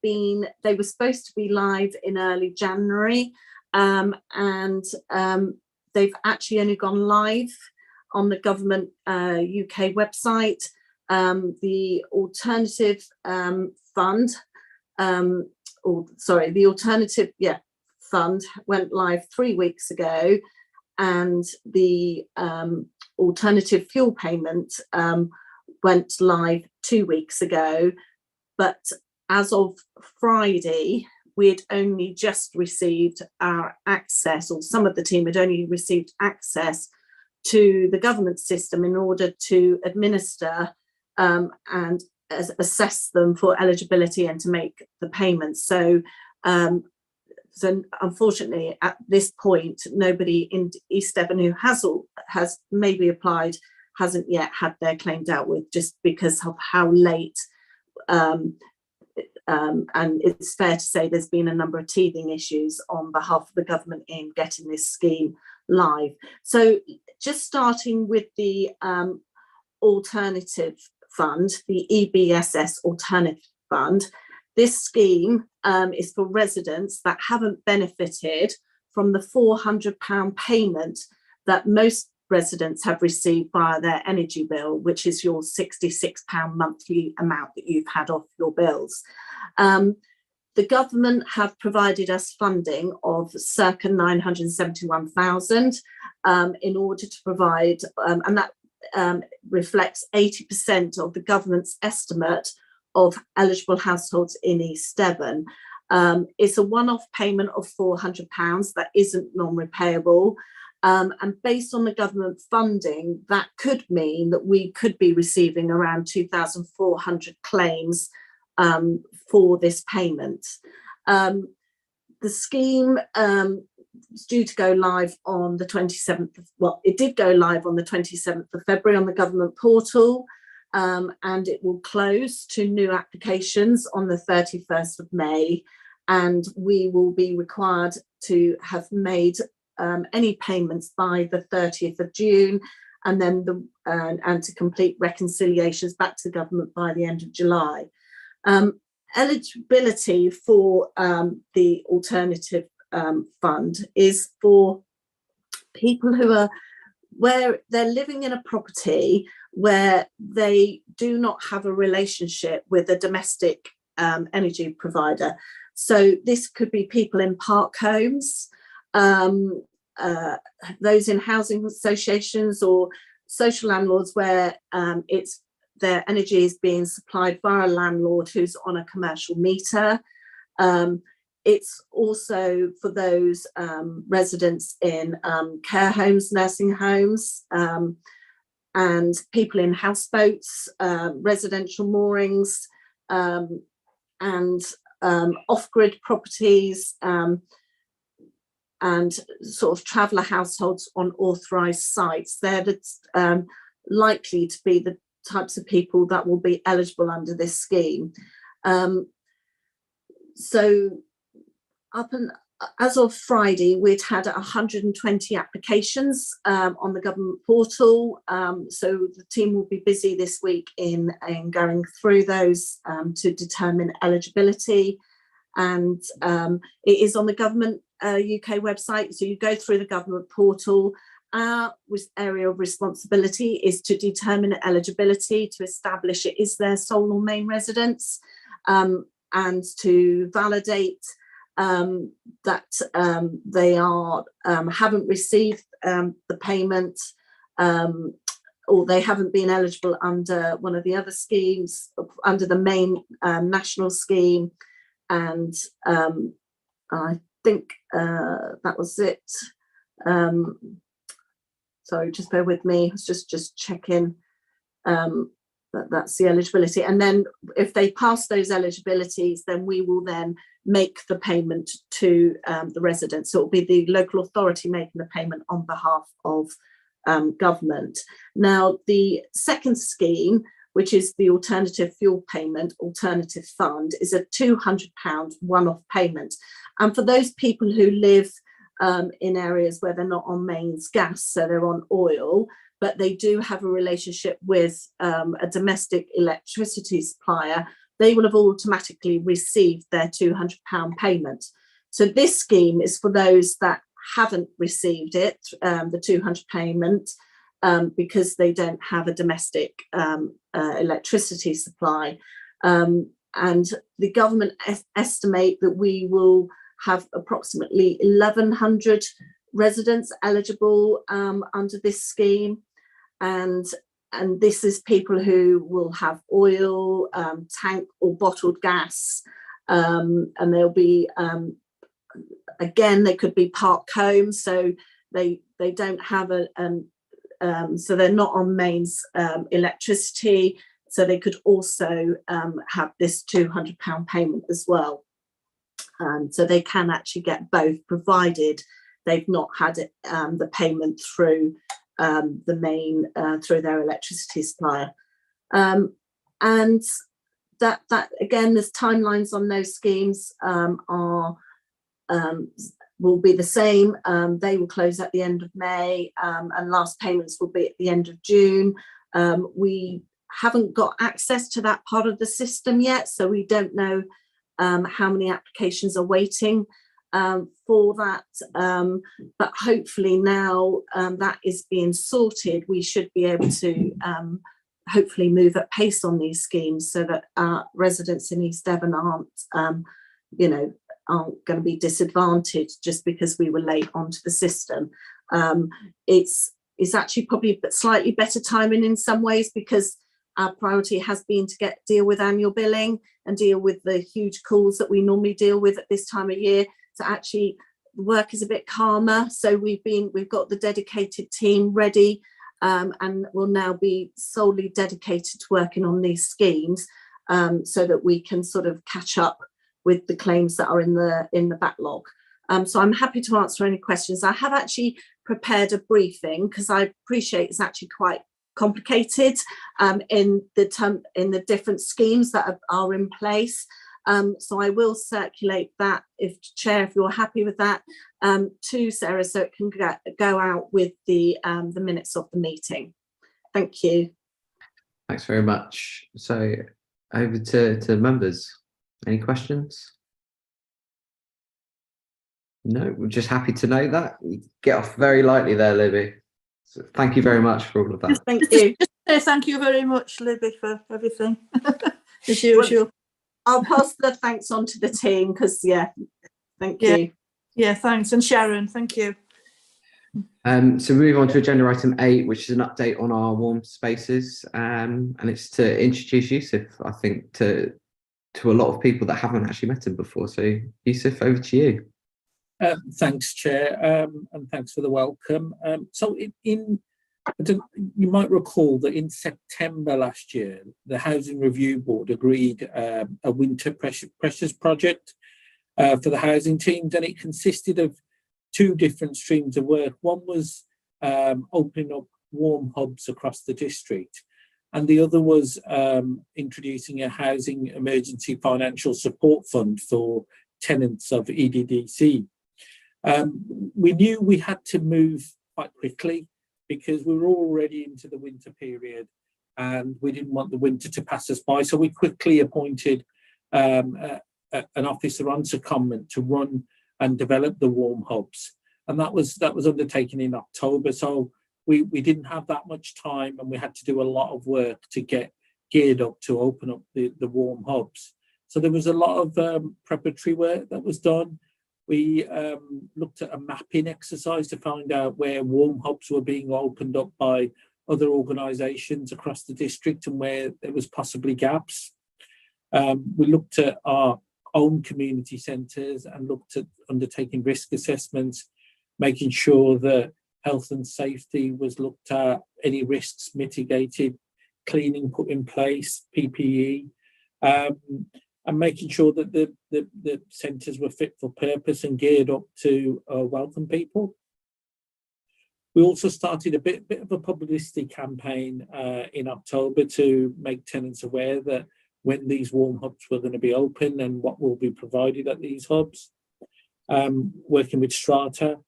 [SPEAKER 6] were supposed to be live in early January, and they've actually only gone live on the government UK website. The alternative fund, the alternative fund went live 3 weeks ago, and the alternative fuel payment went live 2 weeks ago. But as of Friday, we had only just received our access, or some of the team had only received access to the government system in order to administer and assess them for eligibility and to make the payments. So unfortunately, at this point, nobody in East Devon who has maybe applied hasn't yet had their claim dealt with, just because of how late. And it's fair to say there's been a number of teething issues on behalf of the government in getting this scheme live. So just starting with the alternative fund, the EBSS Alternative Fund. This scheme is for residents that haven't benefited from the £400 payment that most residents have received via their energy bill, which is your £66 monthly amount that you've had off your bills. The government have provided us funding of circa 971,000 in order to provide, and that reflects 80% of the government's estimate of eligible households in East Devon. It's a one-off payment of £400 that isn't non-repayable. And based on the government funding, that could mean that we could be receiving around 2,400 claims for this payment. The scheme is due to go live on the 27th of, well, it did go live on the 27th of February on the government portal, and it will close to new applications on the 31st of May. And we will be required to have made any payments by the 30th of June, and then and to complete reconciliations back to the government by the end of July. Eligibility for the alternative fund is for people who are where they're living in a property where they do not have a relationship with a domestic energy provider. So this could be people in park homes, those in housing associations or social landlords where their energy is being supplied by a landlord who's on a commercial meter. It's also for those residents in care homes, nursing homes, and people in houseboats, residential moorings, and off-grid properties, and sort of traveller households on authorised sites. They're likely to be the types of people that will be eligible under this scheme. So as of Friday, we'd had 120 applications on the government portal. So the team will be busy this week in going through those to determine eligibility. And it is on the government UK website. So you go through the government portal. Our area of responsibility is to determine eligibility, to establish it is their sole or main residence, and to validate that they haven't received the payment, or they haven't been eligible under one of the other schemes, under the main national scheme. And I think that was it. Sorry, just bear with me. I was just checking that's the eligibility. And then if they pass those eligibilities, then we will then make the payment to the residents. So it will be the local authority making the payment on behalf of government. Now, the second scheme, which is the Alternative Fuel Payment Alternative Fund, is a £200 one-off payment. And for those people who live in areas where they're not on mains gas, so they're on oil, but they do have a relationship with a domestic electricity supplier, they will have automatically received their £200 payment. So this scheme is for those that haven't received it, the £200 payment, because they don't have a domestic electricity supply. And the government estimate that we will have approximately 1,100 residents eligible under this scheme. And this is people who will have oil, tank or bottled gas, and there'll be, again, they could be park homes, so they don't have so they're not on mains electricity, so they could also have this £200 payment as well. So they can actually get both, provided they've not had the payment through the main, through their electricity supplier. And that again, there's timelines on those schemes will be the same. They will close at the end of May, and last payments will be at the end of June. We haven't got access to that part of the system yet, so we don't know how many applications are waiting for that. But hopefully now that is being sorted, we should be able to hopefully move at pace on these schemes so that our residents in East Devon aren't going to be disadvantaged just because we were late onto the system. It's actually probably slightly better timing in some ways, because our priority has been to deal with annual billing and deal with the huge calls that we normally deal with at this time of year. So actually the work is a bit calmer. So we've got the dedicated team ready, and will now be solely dedicated to working on these schemes, so that we can sort of catch up with the claims that are in the backlog. So I'm happy to answer any questions. I have actually prepared a briefing, because I appreciate it's actually quite complicated in the different schemes that are in place. So I will circulate that, if you're happy with that, to Sarah, so it can go out with the minutes of the meeting. Thank you.
[SPEAKER 2] Thanks very much. So over to members. Any questions? No, we're just happy to know that. You get off very lightly there, Libby. So thank you very much for all of that.
[SPEAKER 6] Thank you.
[SPEAKER 3] Thank you very much, Libby, for everything, as usual.
[SPEAKER 6] I'll pass the thanks on to the team, because thank you.
[SPEAKER 3] Yeah, thanks. And Sharon, thank you.
[SPEAKER 2] So moving on to agenda item 8, which is an update on our warm spaces, and it's to introduce Yusuf, I think, to a lot of people that haven't actually met him before. So Yusuf, over to you.
[SPEAKER 9] Thanks, Chair, and thanks for the welcome. So you might recall that in September last year, the Housing Review Board agreed a winter pressures project for the housing teams, and it consisted of 2 different streams of work. One was opening up warm hubs across the district, and the other was introducing a housing emergency financial support fund for tenants of EDDC. We knew we had to move quite quickly because we were already into the winter period and we didn't want the winter to pass us by. So we quickly appointed an officer on secondment to run and develop the warm hubs. And that was undertaken in October. So we didn't have that much time and we had to do a lot of work to get geared up to open up the warm hubs. So there was a lot of preparatory work that was done. We looked at a mapping exercise to find out where warm hubs were being opened up by other organisations across the district and where there was possibly gaps. We looked at our own community centres and looked at undertaking risk assessments, making sure that health and safety was looked at, any risks mitigated, cleaning put in place, PPE, and making sure that the centres were fit for purpose and geared up to welcome people. We also started a bit of a publicity campaign in October to make tenants aware that when these warm hubs were going to be open and what will be provided at these hubs, working with Strata.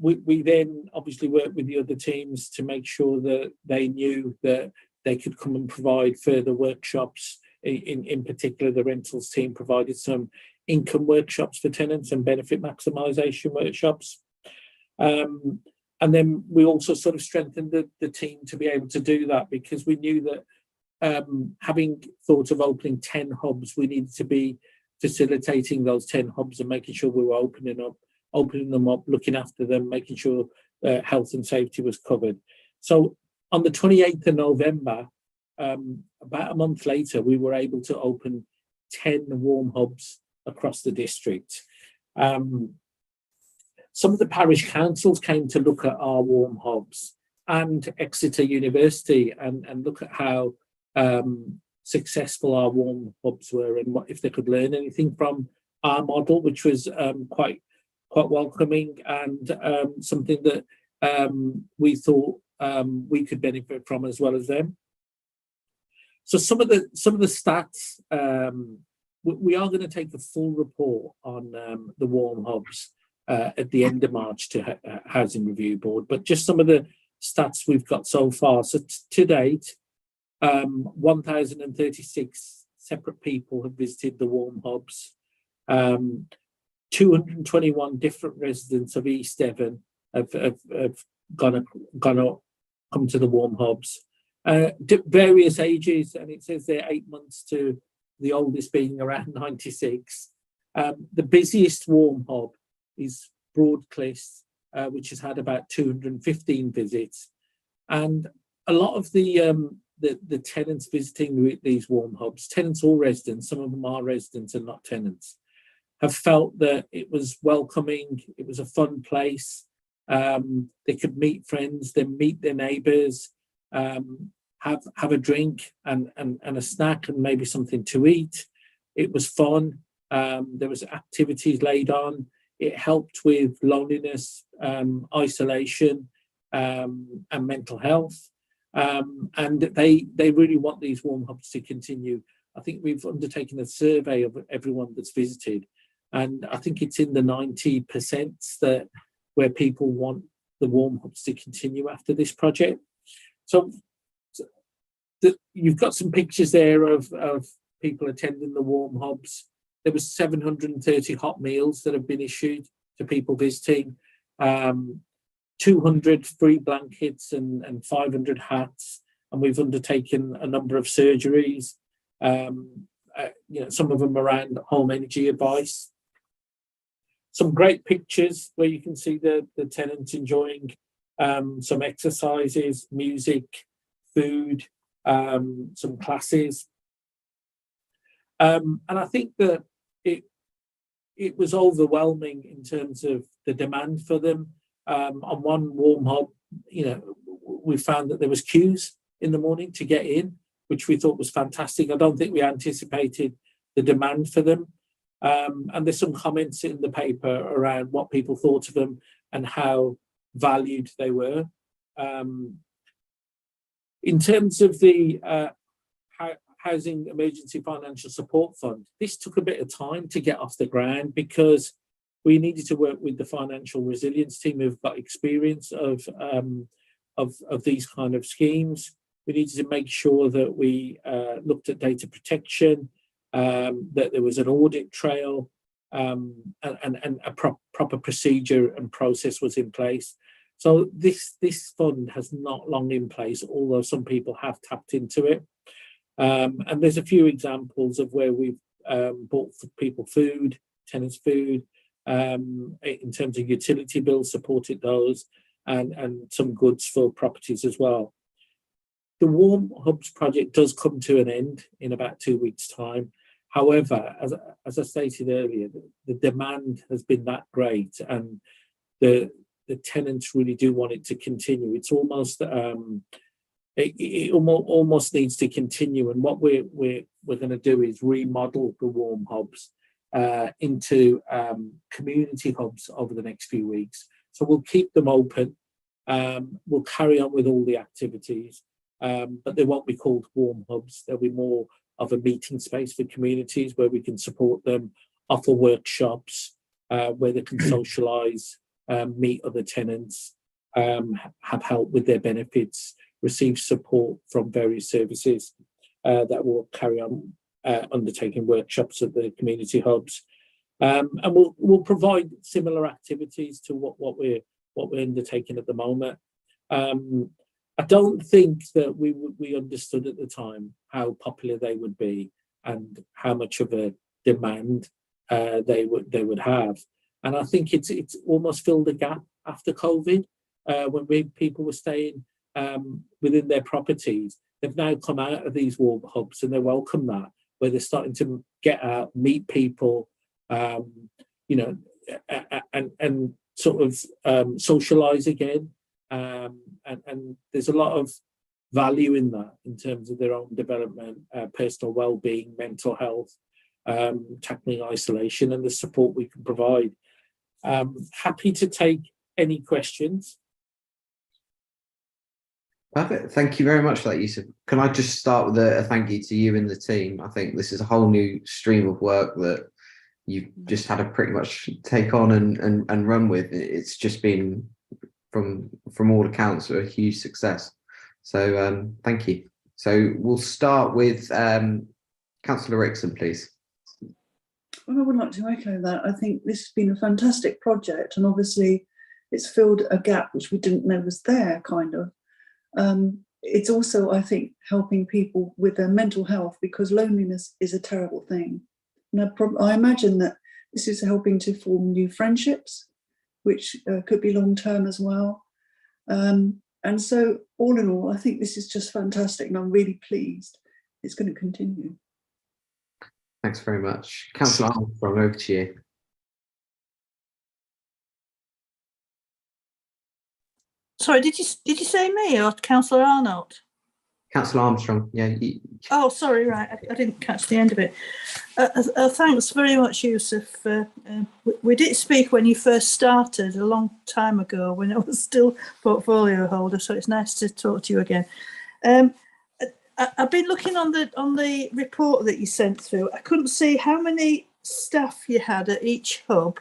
[SPEAKER 9] We then obviously worked with the other teams to make sure that they knew that they could come and provide further workshops. In particular, the rentals team provided some income workshops for tenants and benefit maximisation workshops. And then we also sort of strengthened the team to be able to do that because we knew that having thought of opening 10 hubs, we needed to be facilitating those 10 hubs and making sure we were opening them up, looking after them, making sure health and safety was covered. So on the 28th of November, about a month later, we were able to open 10 warm hubs across the district. Some of the parish councils came to look at our warm hubs and Exeter University and look at how successful our warm hubs were and if they could learn anything from our model, which was quite welcoming and something that we thought we could benefit from as well as them. So some of the stats, we are going to take a full report on the warm hubs at the end of March to Housing Review Board, but just some of the stats we've got so far. So to date, 1,036 separate people have visited the warm hubs. 221 different residents of East Devon have come to the warm hubs. Various ages, and it says they're 8 months to the oldest being around 96. The busiest warm hub is Broadcliss, which has had about 215 visits. And a lot of the tenants visiting these warm hubs, tenants or residents, some of them are residents and not tenants, have felt that it was welcoming, it was a fun place. They could meet friends, then meet their neighbours, have a drink and a snack and maybe something to eat. It was fun. There was activities laid on. It helped with loneliness, isolation, and mental health. And they really want these warm hubs to continue. I think we've undertaken a survey of everyone that's visited, and I think it's in the 90% that where people want the warm hubs to continue after this project. So you've got some pictures there of people attending the warm hubs. There was 730 hot meals that have been issued to people visiting, 200 free blankets and 500 hats, and we've undertaken a number of surgeries. Some of them around home energy advice. Some great pictures where you can see the tenants enjoying some exercises, music, food, some classes. And I think that it was overwhelming in terms of the demand for them. On one warm hub, we found that there was queues in the morning to get in, which we thought was fantastic. I don't think we anticipated the demand for them. And there's some comments in the paper around what people thought of them and how valued they were. In terms of the Housing Emergency Financial Support Fund, this took a bit of time to get off the ground because we needed to work with the financial resilience team who've got experience of these kind of schemes. We needed to make sure that we looked at data protection, that there was an audit trail, and a proper procedure and process was in place. So this fund has not long in place, although some people have tapped into it. And there's a few examples of where we've bought for people food, tenants food, in terms of utility bills, supported those, and some goods for properties as well. The Warm Hubs project does come to an end in about 2 weeks' time. However, as I stated earlier, the demand has been that great, and the tenants really do want it to continue. It's almost it almost needs to continue. And what we're going to do is remodel the Warm Hubs into community hubs over the next few weeks. So we'll keep them open. We'll carry on with all the activities, but they won't be called Warm Hubs. They'll be more of a meeting space for communities where we can support them, offer workshops, where they can socialise, meet other tenants, have help with their benefits, receive support from various services that will carry on undertaking workshops at the community hubs, and we'll provide similar activities to what we're undertaking at the moment. I don't think that we understood at the time how popular they would be and how much of a demand they would have, and I think it's almost filled a gap after COVID when people were staying within their properties. They've now come out of these Warm Hubs and they welcome that, where they're starting to get out, meet people, you know, and sort of socialise again. And there's a lot of value in that in terms of their own development, personal well-being, mental health, tackling isolation, and the support we can provide. Happy to take any questions.
[SPEAKER 2] Perfect. Thank you very much for that, Yusuf. Can I just start with a thank you to you and the team? I think this is a whole new stream of work that you've just had to pretty much take on and run with. It's just been, from all accounts, a huge success. So thank you. So we'll start with Councillor Rickson, please.
[SPEAKER 5] Well, I would like to echo that. I think this has been a fantastic project, and obviously it's filled a gap which we didn't know was there, kind of. It's also, I think, helping people with their mental health, because loneliness is a terrible thing. And I imagine that this is helping to form new friendships, which could be long-term as well. And so all in all, I think this is just fantastic, and I'm really pleased it's going to continue.
[SPEAKER 2] Thanks very much. Councillor Armstrong, over to you.
[SPEAKER 3] Sorry, did you say me or Councillor Arnott?
[SPEAKER 2] Councillor Armstrong, yeah.
[SPEAKER 3] Oh, sorry, right. I didn't catch the end of it. Thanks very much, Yusuf. We did speak when you first started a long time ago, when I was still portfolio holder, so it's nice to talk to you again. I've been looking on the report that you sent through. I couldn't see how many staff you had at each hub,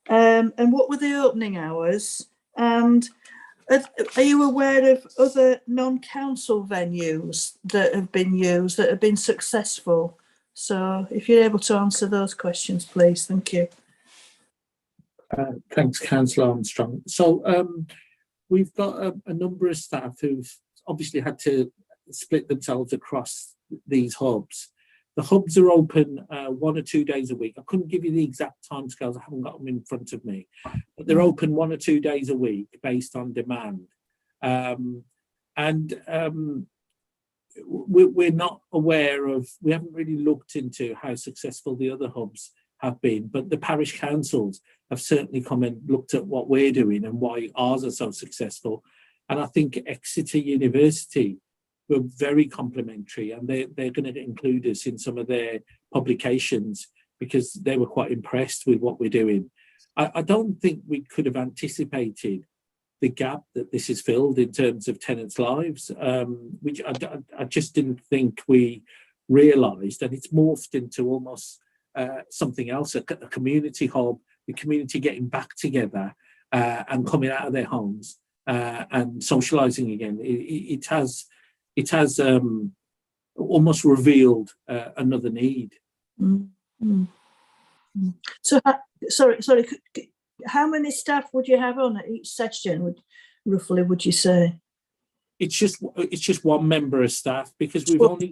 [SPEAKER 3] and what were the opening hours, and are you aware of other non-council venues that have been used, that have been successful? So if you're able to answer those questions, please. Thank you.
[SPEAKER 9] Thanks, Councillor Armstrong. So we've got a number of staff who've obviously had to split themselves across these hubs. The hubs are open 1 or 2 days a week. I couldn't give you the exact timescales, I haven't got them in front of me, but they're open 1 or 2 days a week based on demand. We're not aware of, we haven't really looked into how successful the other hubs have been, but the parish councils have certainly come and looked at what we're doing and why ours are so successful. And I think Exeter University were very complimentary, and they're going to include us in some of their publications because they were quite impressed with what we're doing. I don't think we could have anticipated the gap that this has filled in terms of tenants' lives, which I just didn't think we realised, and it's morphed into almost something else, a community hub, the community getting back together and coming out of their homes and socialising again. It has almost revealed another need.
[SPEAKER 3] Mm, mm, mm. So, sorry. How many staff would you have on at each session? Roughly, would you say?
[SPEAKER 9] It's just one member of staff, because we've only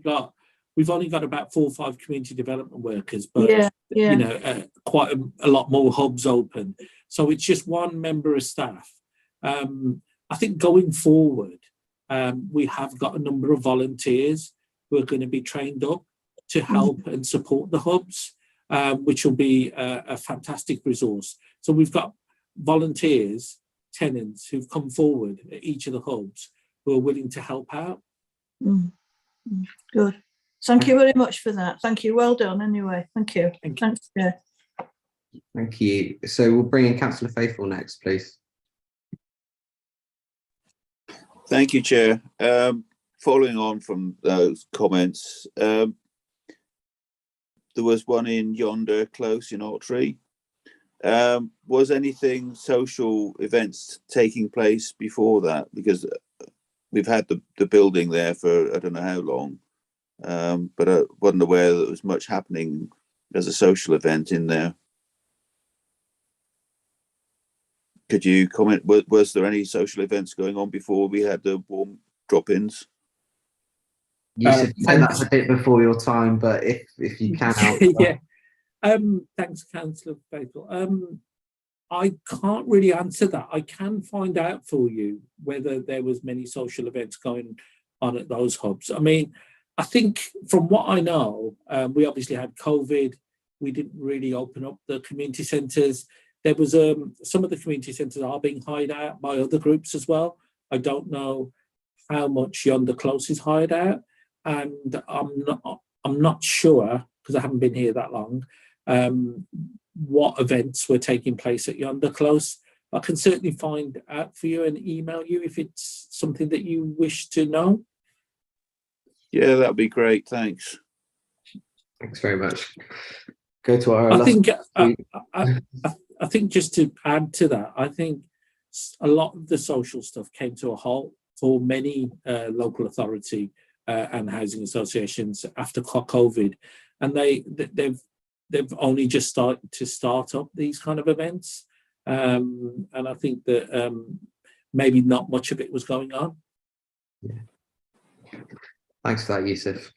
[SPEAKER 9] got about 4 or 5 community development workers, but you know, quite a lot more hubs open. So it's just one member of staff. I think going forward, we have got a number of volunteers who are going to be trained up to help and support the hubs, which will be a fantastic resource. So we've got volunteers, tenants who've come forward at each of the hubs who are willing to help out.
[SPEAKER 3] Good. Thank you very much for that. Thank you. Well done anyway. Thank you. Thanks, Chair.
[SPEAKER 2] Thank you. So we'll bring in Councillor Faithful next, please.
[SPEAKER 10] Thank you, Chair. Following on from those comments, there was one in Yonder Close in Altry. Was anything social events taking place before that? Because we've had the building there for I don't know how long, but I wasn't aware that there was much happening as a social event in there. Could you comment? Was there any social events going on before we had the warm drop-ins?
[SPEAKER 2] Yusuf, that's a bit before your time, but if you can help.
[SPEAKER 9] Yeah. Thanks, Councillor Faithful. I can't really answer that. I can find out for you whether there was many social events going on at those hubs. I mean, I think from what I know, we obviously had COVID. We didn't really open up the community centres. There was some of the community centres are being hired out by other groups as well. I don't know how much Yonder Close is hired out, and I'm not sure, because I haven't been here that long, what events were taking place at Yonder Close. I can certainly find out for you and email you if it's something that you wish to know.
[SPEAKER 10] Yeah, that'd be great. Thanks.
[SPEAKER 2] Thanks very much. Go to our.
[SPEAKER 9] I think just to add to that, I think a lot of the social stuff came to a halt for many local authority and housing associations after COVID, and they've only just started to start up these kind of events, and I think that maybe not much of it was going on.
[SPEAKER 2] Yeah. Thanks for that, Yusuf.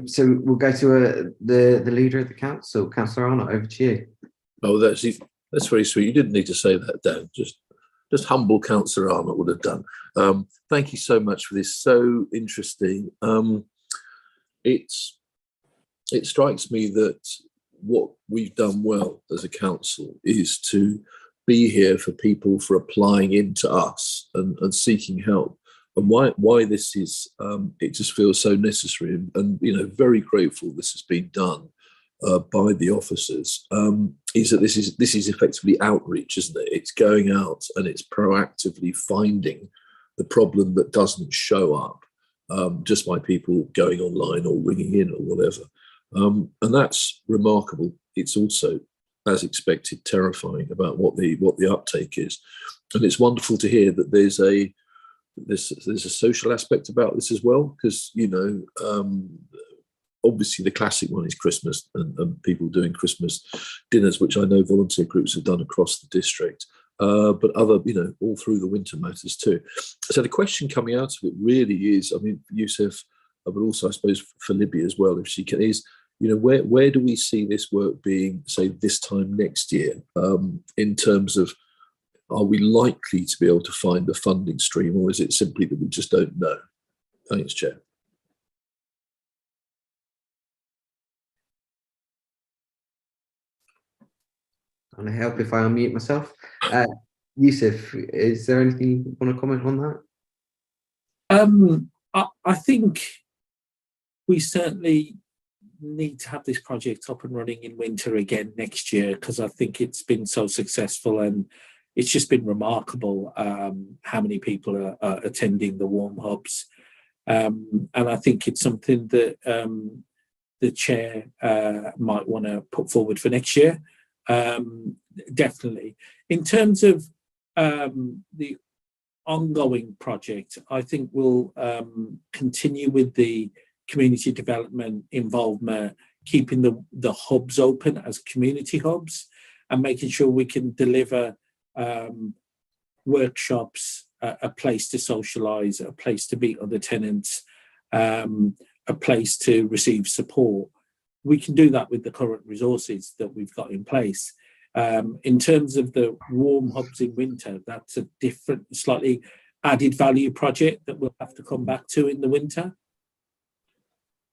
[SPEAKER 2] So we'll go to the leader of the council, Councillor Arnott. Over to you.
[SPEAKER 11] Oh, that's very sweet. You didn't need to say that, Dan. Just humble Councillor Arnott would have done. Thank you so much for this. So interesting. It strikes me that what we've done well as a council is to be here for people, for applying into us and seeking help. And why this is, it just feels so necessary, and you know, very grateful this has been done by the officers. Is that this is effectively outreach, isn't it? It's going out and it's proactively finding the problem that doesn't show up just by people going online or ringing in or whatever. And that's remarkable. It's also, as expected, terrifying about what the uptake is. And it's wonderful to hear that there's a social aspect about this as well, because you know, obviously the classic one is Christmas and people doing Christmas dinners, which I know volunteer groups have done across the district, but other, you know, all through the winter matters too. So the question coming out of it really is, I mean, Yusuf, but also I suppose for Libby as well, if she can, is, you know, where do we see this work being, say, this time next year, in terms of, are we likely to be able to find the funding stream, or is it simply that we just don't know? Thanks, Chair.
[SPEAKER 2] I'm going to help if I unmute myself. Yusuf, is there anything you want to comment on that?
[SPEAKER 9] I think we certainly need to have this project up and running in winter again next year, because I think it's been so successful and it's just been remarkable how many people are attending the warm hubs. And I think it's something that the chair might want to put forward for next year. Definitely. In terms of the ongoing project, I think we'll continue with the community development involvement, keeping the hubs open as community hubs, and making sure we can deliver workshops, a place to socialise, a place to meet other tenants, a place to receive support. We can do that with the current resources that we've got in place. In terms of the warm hubs in winter, that's a different, slightly added value project that we'll have to come back to in the winter.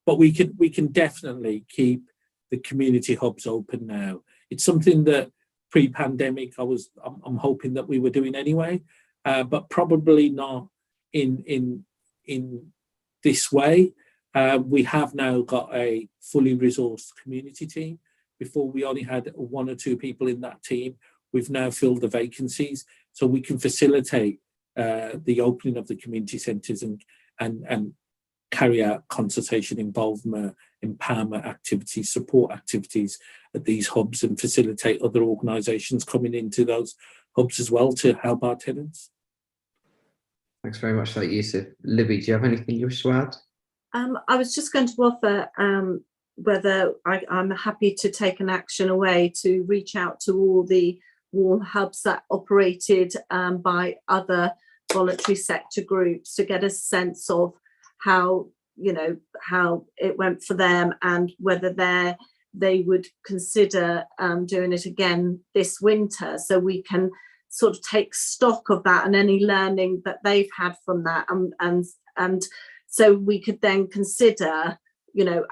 [SPEAKER 9] But we can definitely keep the community hubs open now. It's something that pre-pandemic I'm hoping that we were doing anyway, but probably not in this way. We have now got a fully resourced community team. Before we only had 1 or 2 people in that team. We've now filled the vacancies, so we can facilitate the opening of the community centres and carry out consultation, involvement, empowerment activities, support activities at these hubs, and facilitate other organisations coming into those hubs as well to help our tenants.
[SPEAKER 2] Thanks very much for that, Yusuf. Libby, do you have anything you wish to add?
[SPEAKER 6] I was just going to offer whether I'm happy to take an action away to reach out to all the warm hubs that operated by other voluntary sector groups to get a sense of how it went for them, and whether they would consider doing it again this winter, so we can sort of take stock of that and any learning that they've had from that, and so we could then consider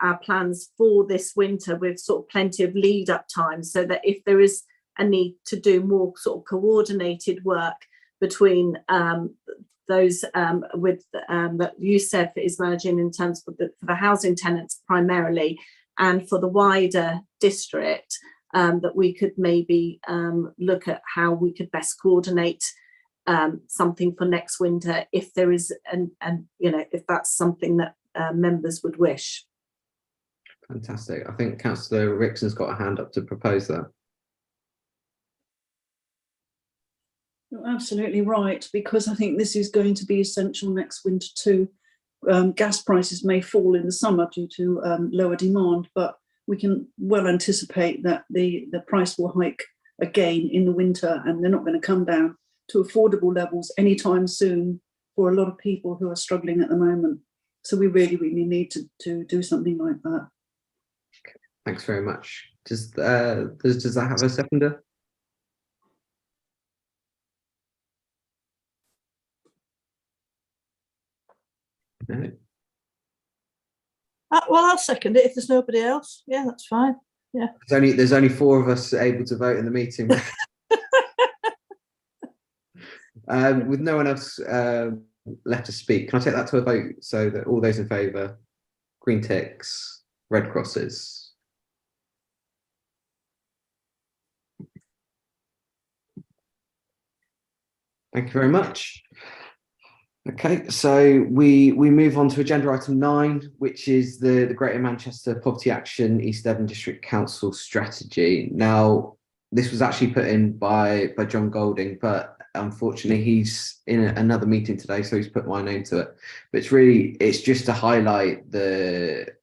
[SPEAKER 6] our plans for this winter with sort of plenty of lead up time, so that if there is a need to do more sort of coordinated work between those that Yusuf is managing in terms of for the housing tenants primarily, and for the wider district, that we could maybe look at how we could best coordinate something for next winter, if there is, and if that's something that members would wish.
[SPEAKER 2] Fantastic. I think Councillor Rixon's got a hand up to propose that.
[SPEAKER 5] You're absolutely right, because I think this is going to be essential next winter too. Gas prices may fall in the summer due to lower demand, but we can well anticipate that the price will hike again in the winter, and they're not going to come down to affordable levels anytime soon for a lot of people who are struggling at the moment. So we really, really need to do something like that.
[SPEAKER 2] Okay. Thanks very much. Does that have a seconder? No.
[SPEAKER 3] Well, I'll second it if there's nobody else. Yeah, that's fine. Yeah.
[SPEAKER 2] There's only 4 of us able to vote in the meeting. With no one else left to speak, can I take that to a vote, so that all those in favour, green ticks, red crosses? Thank you very much. Okay, so we move on to agenda item 9, which is the Greater Manchester Poverty Action East Devon District Council strategy. Now, this was actually put in by John Golding, but unfortunately he's in another meeting today, so he's put my name to it. But it's just to highlight the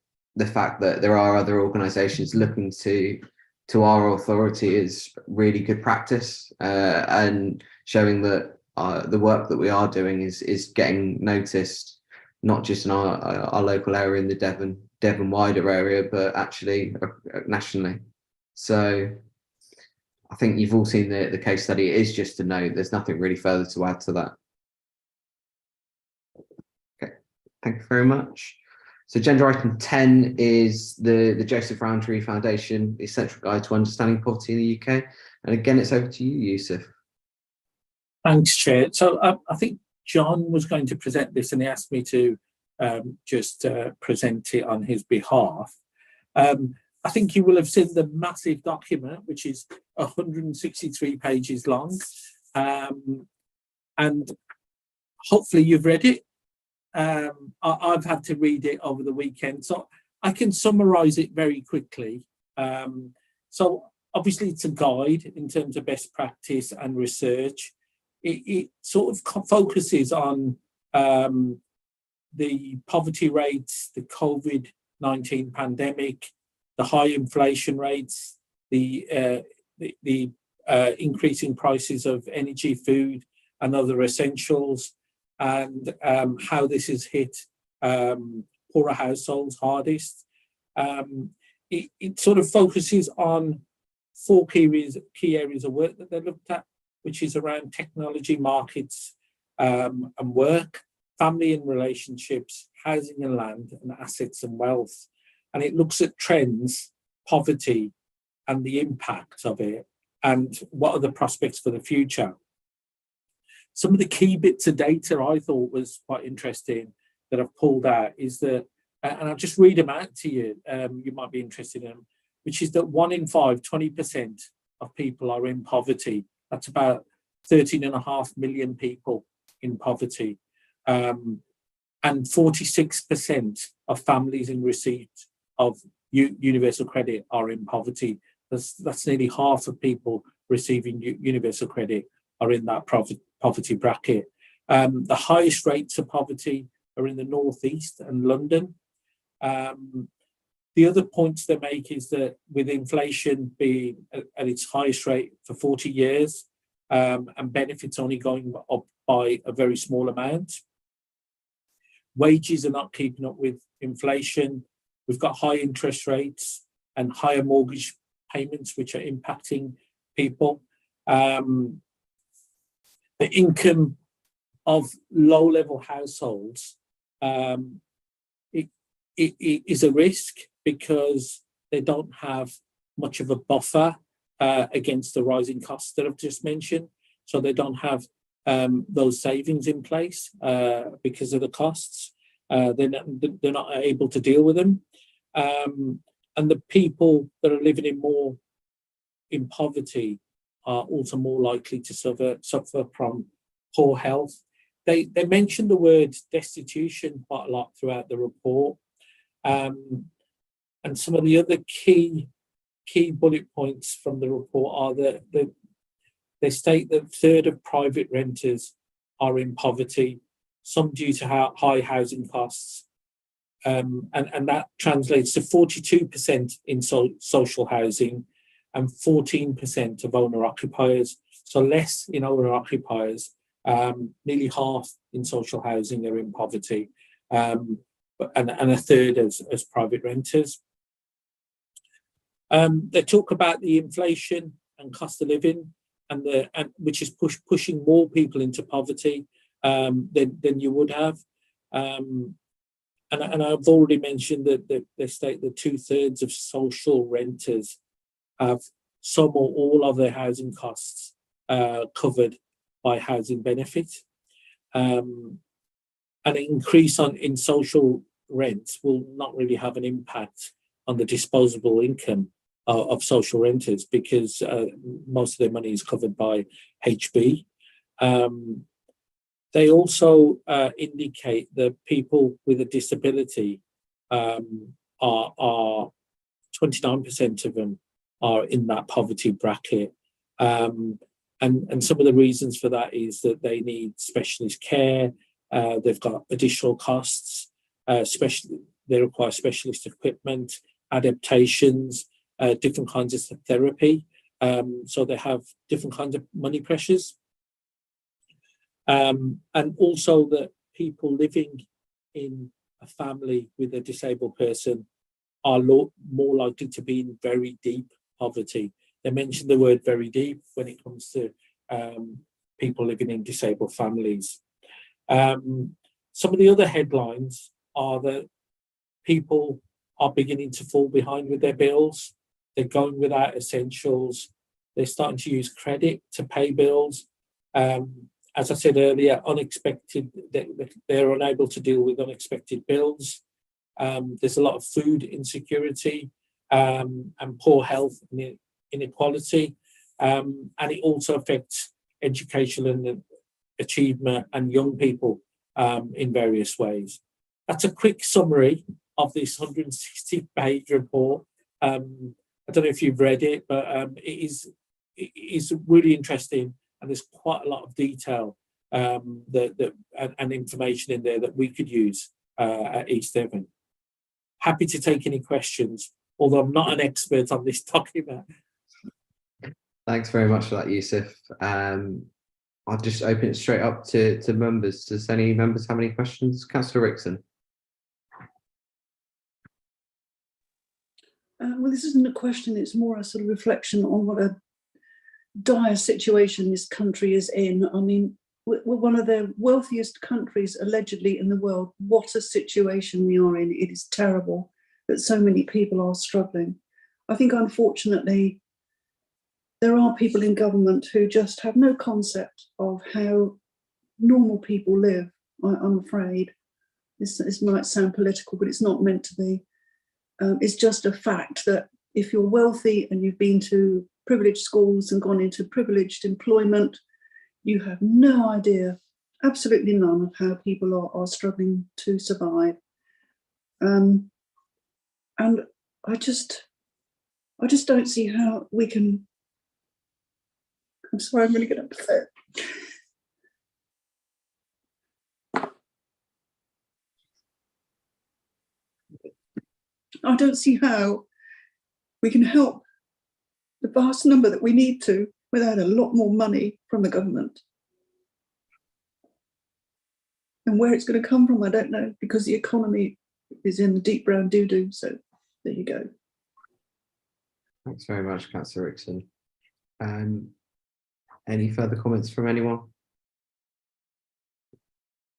[SPEAKER 2] fact that there are other organisations looking to our authority as really good practice, and showing that the work that we are doing is getting noticed, not just in our local area, in the Devon wider area, but actually nationally. So I think you've all seen the case study. It is just a note. There's nothing really further to add to that. Okay, thank you very much. So agenda item 10 is the Joseph Rowntree Foundation Essential Guide to Understanding Poverty in the UK. And again, it's over to you, Yusuf.
[SPEAKER 9] Thanks, Chair. So I think John was going to present this, and he asked me to just present it on his behalf. I think you will have seen the massive document, which is 163 pages long, and hopefully you've read it. I've had to read it over the weekend, so I can summarise it very quickly. So obviously it's a guide in terms of best practice and research. It sort of focuses on the poverty rates, the COVID-19 pandemic, the high inflation rates, the increasing prices of energy, food and other essentials, and how this has hit poorer households hardest. It sort of focuses on four key areas of work that they looked at, which is around technology, markets and work, family and relationships, housing and land, and assets and wealth. And it looks at trends, poverty, and the impact of it, and what are the prospects for the future. Some of the key bits of data I thought was quite interesting that I've pulled out is that, and I'll just read them out to you, you might be interested in them, which is that 1 in 5, 20% of people are in poverty. That's about 13.5 million people in poverty. And 46% of families in receipt of universal credit are in poverty. That's nearly half of people receiving universal credit are in that poverty bracket. The highest rates of poverty are in the northeast and London. The other points they make is that with inflation being at its highest rate for 40 years, and benefits only going up by a very small amount, wages are not keeping up with inflation. We've got high interest rates and higher mortgage payments, which are impacting people. The income of low-level households, it is a risk because they don't have much of a buffer against the rising costs that I've just mentioned. So they don't have those savings in place because of the costs. They're not able to deal with them. And the people that are living in poverty are also more likely to suffer from poor health. They mention the word destitution quite a lot throughout the report. And some of the other key bullet points from the report are that they state that a third of private renters are in poverty, some due to high housing costs. And that translates to 42% in social housing and 14% of owner-occupiers. So less in owner-occupiers, nearly half in social housing are in poverty, and a third as private renters. They talk about the inflation and cost of living, and which is pushing more people into poverty than you would have. And I've already mentioned that they state that 2/3 of social renters have some or all of their housing costs covered by housing benefit. An increase in social rents will not really have an impact on the disposable income of social renters because most of their money is covered by HB. They also indicate that people with a disability are 29% of them are in that poverty bracket. And some of the reasons for that is that they need specialist care, they've got additional costs, they require specialist equipment, adaptations, different kinds of therapy. So they have different kinds of money pressures. And also that people living in a family with a disabled person are more likely to be in very deep poverty. They mention the word very deep when it comes to people living in disabled families. Some of the other headlines are that people are beginning to fall behind with their bills. They're going without essentials. They're starting to use credit to pay bills. As I said earlier, they're unable to deal with unexpected bills. There's a lot of food insecurity and poor health inequality. And it also affects education and achievement and young people in various ways. That's a quick summary of this 160-page report. I don't know if you've read it, but it is really interesting, and there's quite a lot of detail and information in there that we could use at East Devon. Happy to take any questions, although I'm not an expert on this document.
[SPEAKER 2] Thanks very much for that, Yusuf. I'll just open it straight up to members. Does any members have any questions? Councillor Rickson.
[SPEAKER 5] Well, this isn't a question, it's more a sort of reflection on what a dire situation this country is in. I mean, we're one of the wealthiest countries allegedly in the world. What a situation we are in. It is terrible that so many people are struggling. I think, unfortunately, there are people in government who just have no concept of how normal people live, I'm afraid. This might sound political, but it's not meant to be. It's just a fact that if you're wealthy and you've been to privileged schools and gone into privileged employment, you have no idea, absolutely none, of how people are struggling to survive. And I just don't see how we can. I'm sorry, I'm really getting upset. I don't see how we can help the vast number that we need to without a lot more money from the government. And where it's going to come from, I don't know, because the economy is in the deep brown doo-doo. So there you go.
[SPEAKER 2] Thanks very much, Councillor Rickson. Any further comments from anyone?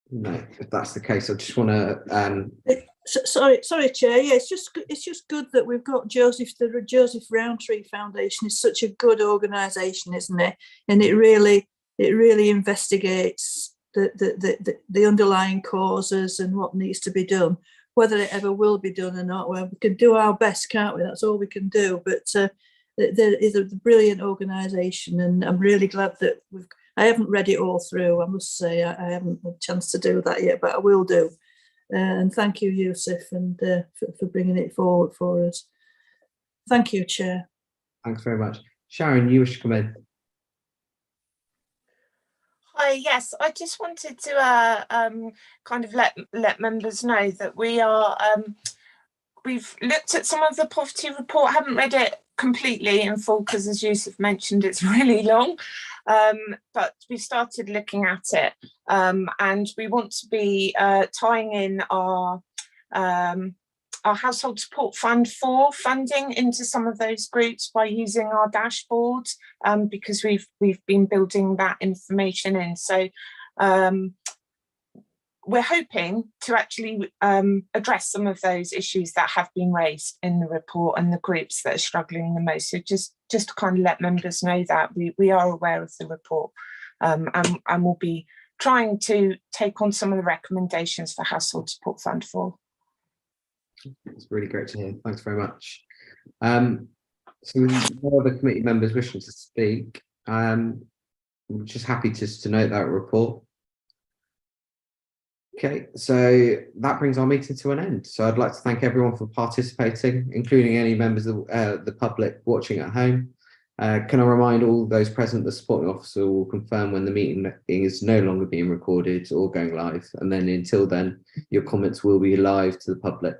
[SPEAKER 2] No, if that's the case, I just want to.
[SPEAKER 3] Sorry, Chair. Yeah, it's just good that we've got Joseph. The Joseph Rowntree Foundation is such a good organisation, isn't it? And it really investigates the underlying causes and what needs to be done. Whether it ever will be done or not, well, we can do our best, can't we? That's all we can do. But there is a brilliant organisation, and I'm really glad that I haven't read it all through. I must say I haven't had a chance to do that yet, but I will do. And thank you, Yusuf, and for bringing it forward for us. Thank you, Chair.
[SPEAKER 2] Thanks very much. Sharon, you wish to come in?
[SPEAKER 7] Hi, yes, I just wanted to kind of let members know that we are we've looked at some of the poverty report. Haven't read it completely in full because, as Yusuf mentioned, it's really long. But we started looking at it, and we want to be tying in our Household Support Fund 4 funding into some of those groups by using our dashboard, because we've been building that information in. So we're hoping to actually address some of those issues that have been raised in the report and the groups that are struggling the most. So just to kind of let members know that we are aware of the report, and we'll be trying to take on some of the recommendations for Household Support Fund 4.
[SPEAKER 2] It's really great to hear. Thanks very much. So with no other committee members wishing to speak, I'm just happy just to note that report. Okay, so that brings our meeting to an end. So I'd like to thank everyone for participating, including any members of the public watching at home. Can I remind all those present, the supporting officer will confirm when the meeting is no longer being recorded or going live. And then until then, your comments will be live to the public.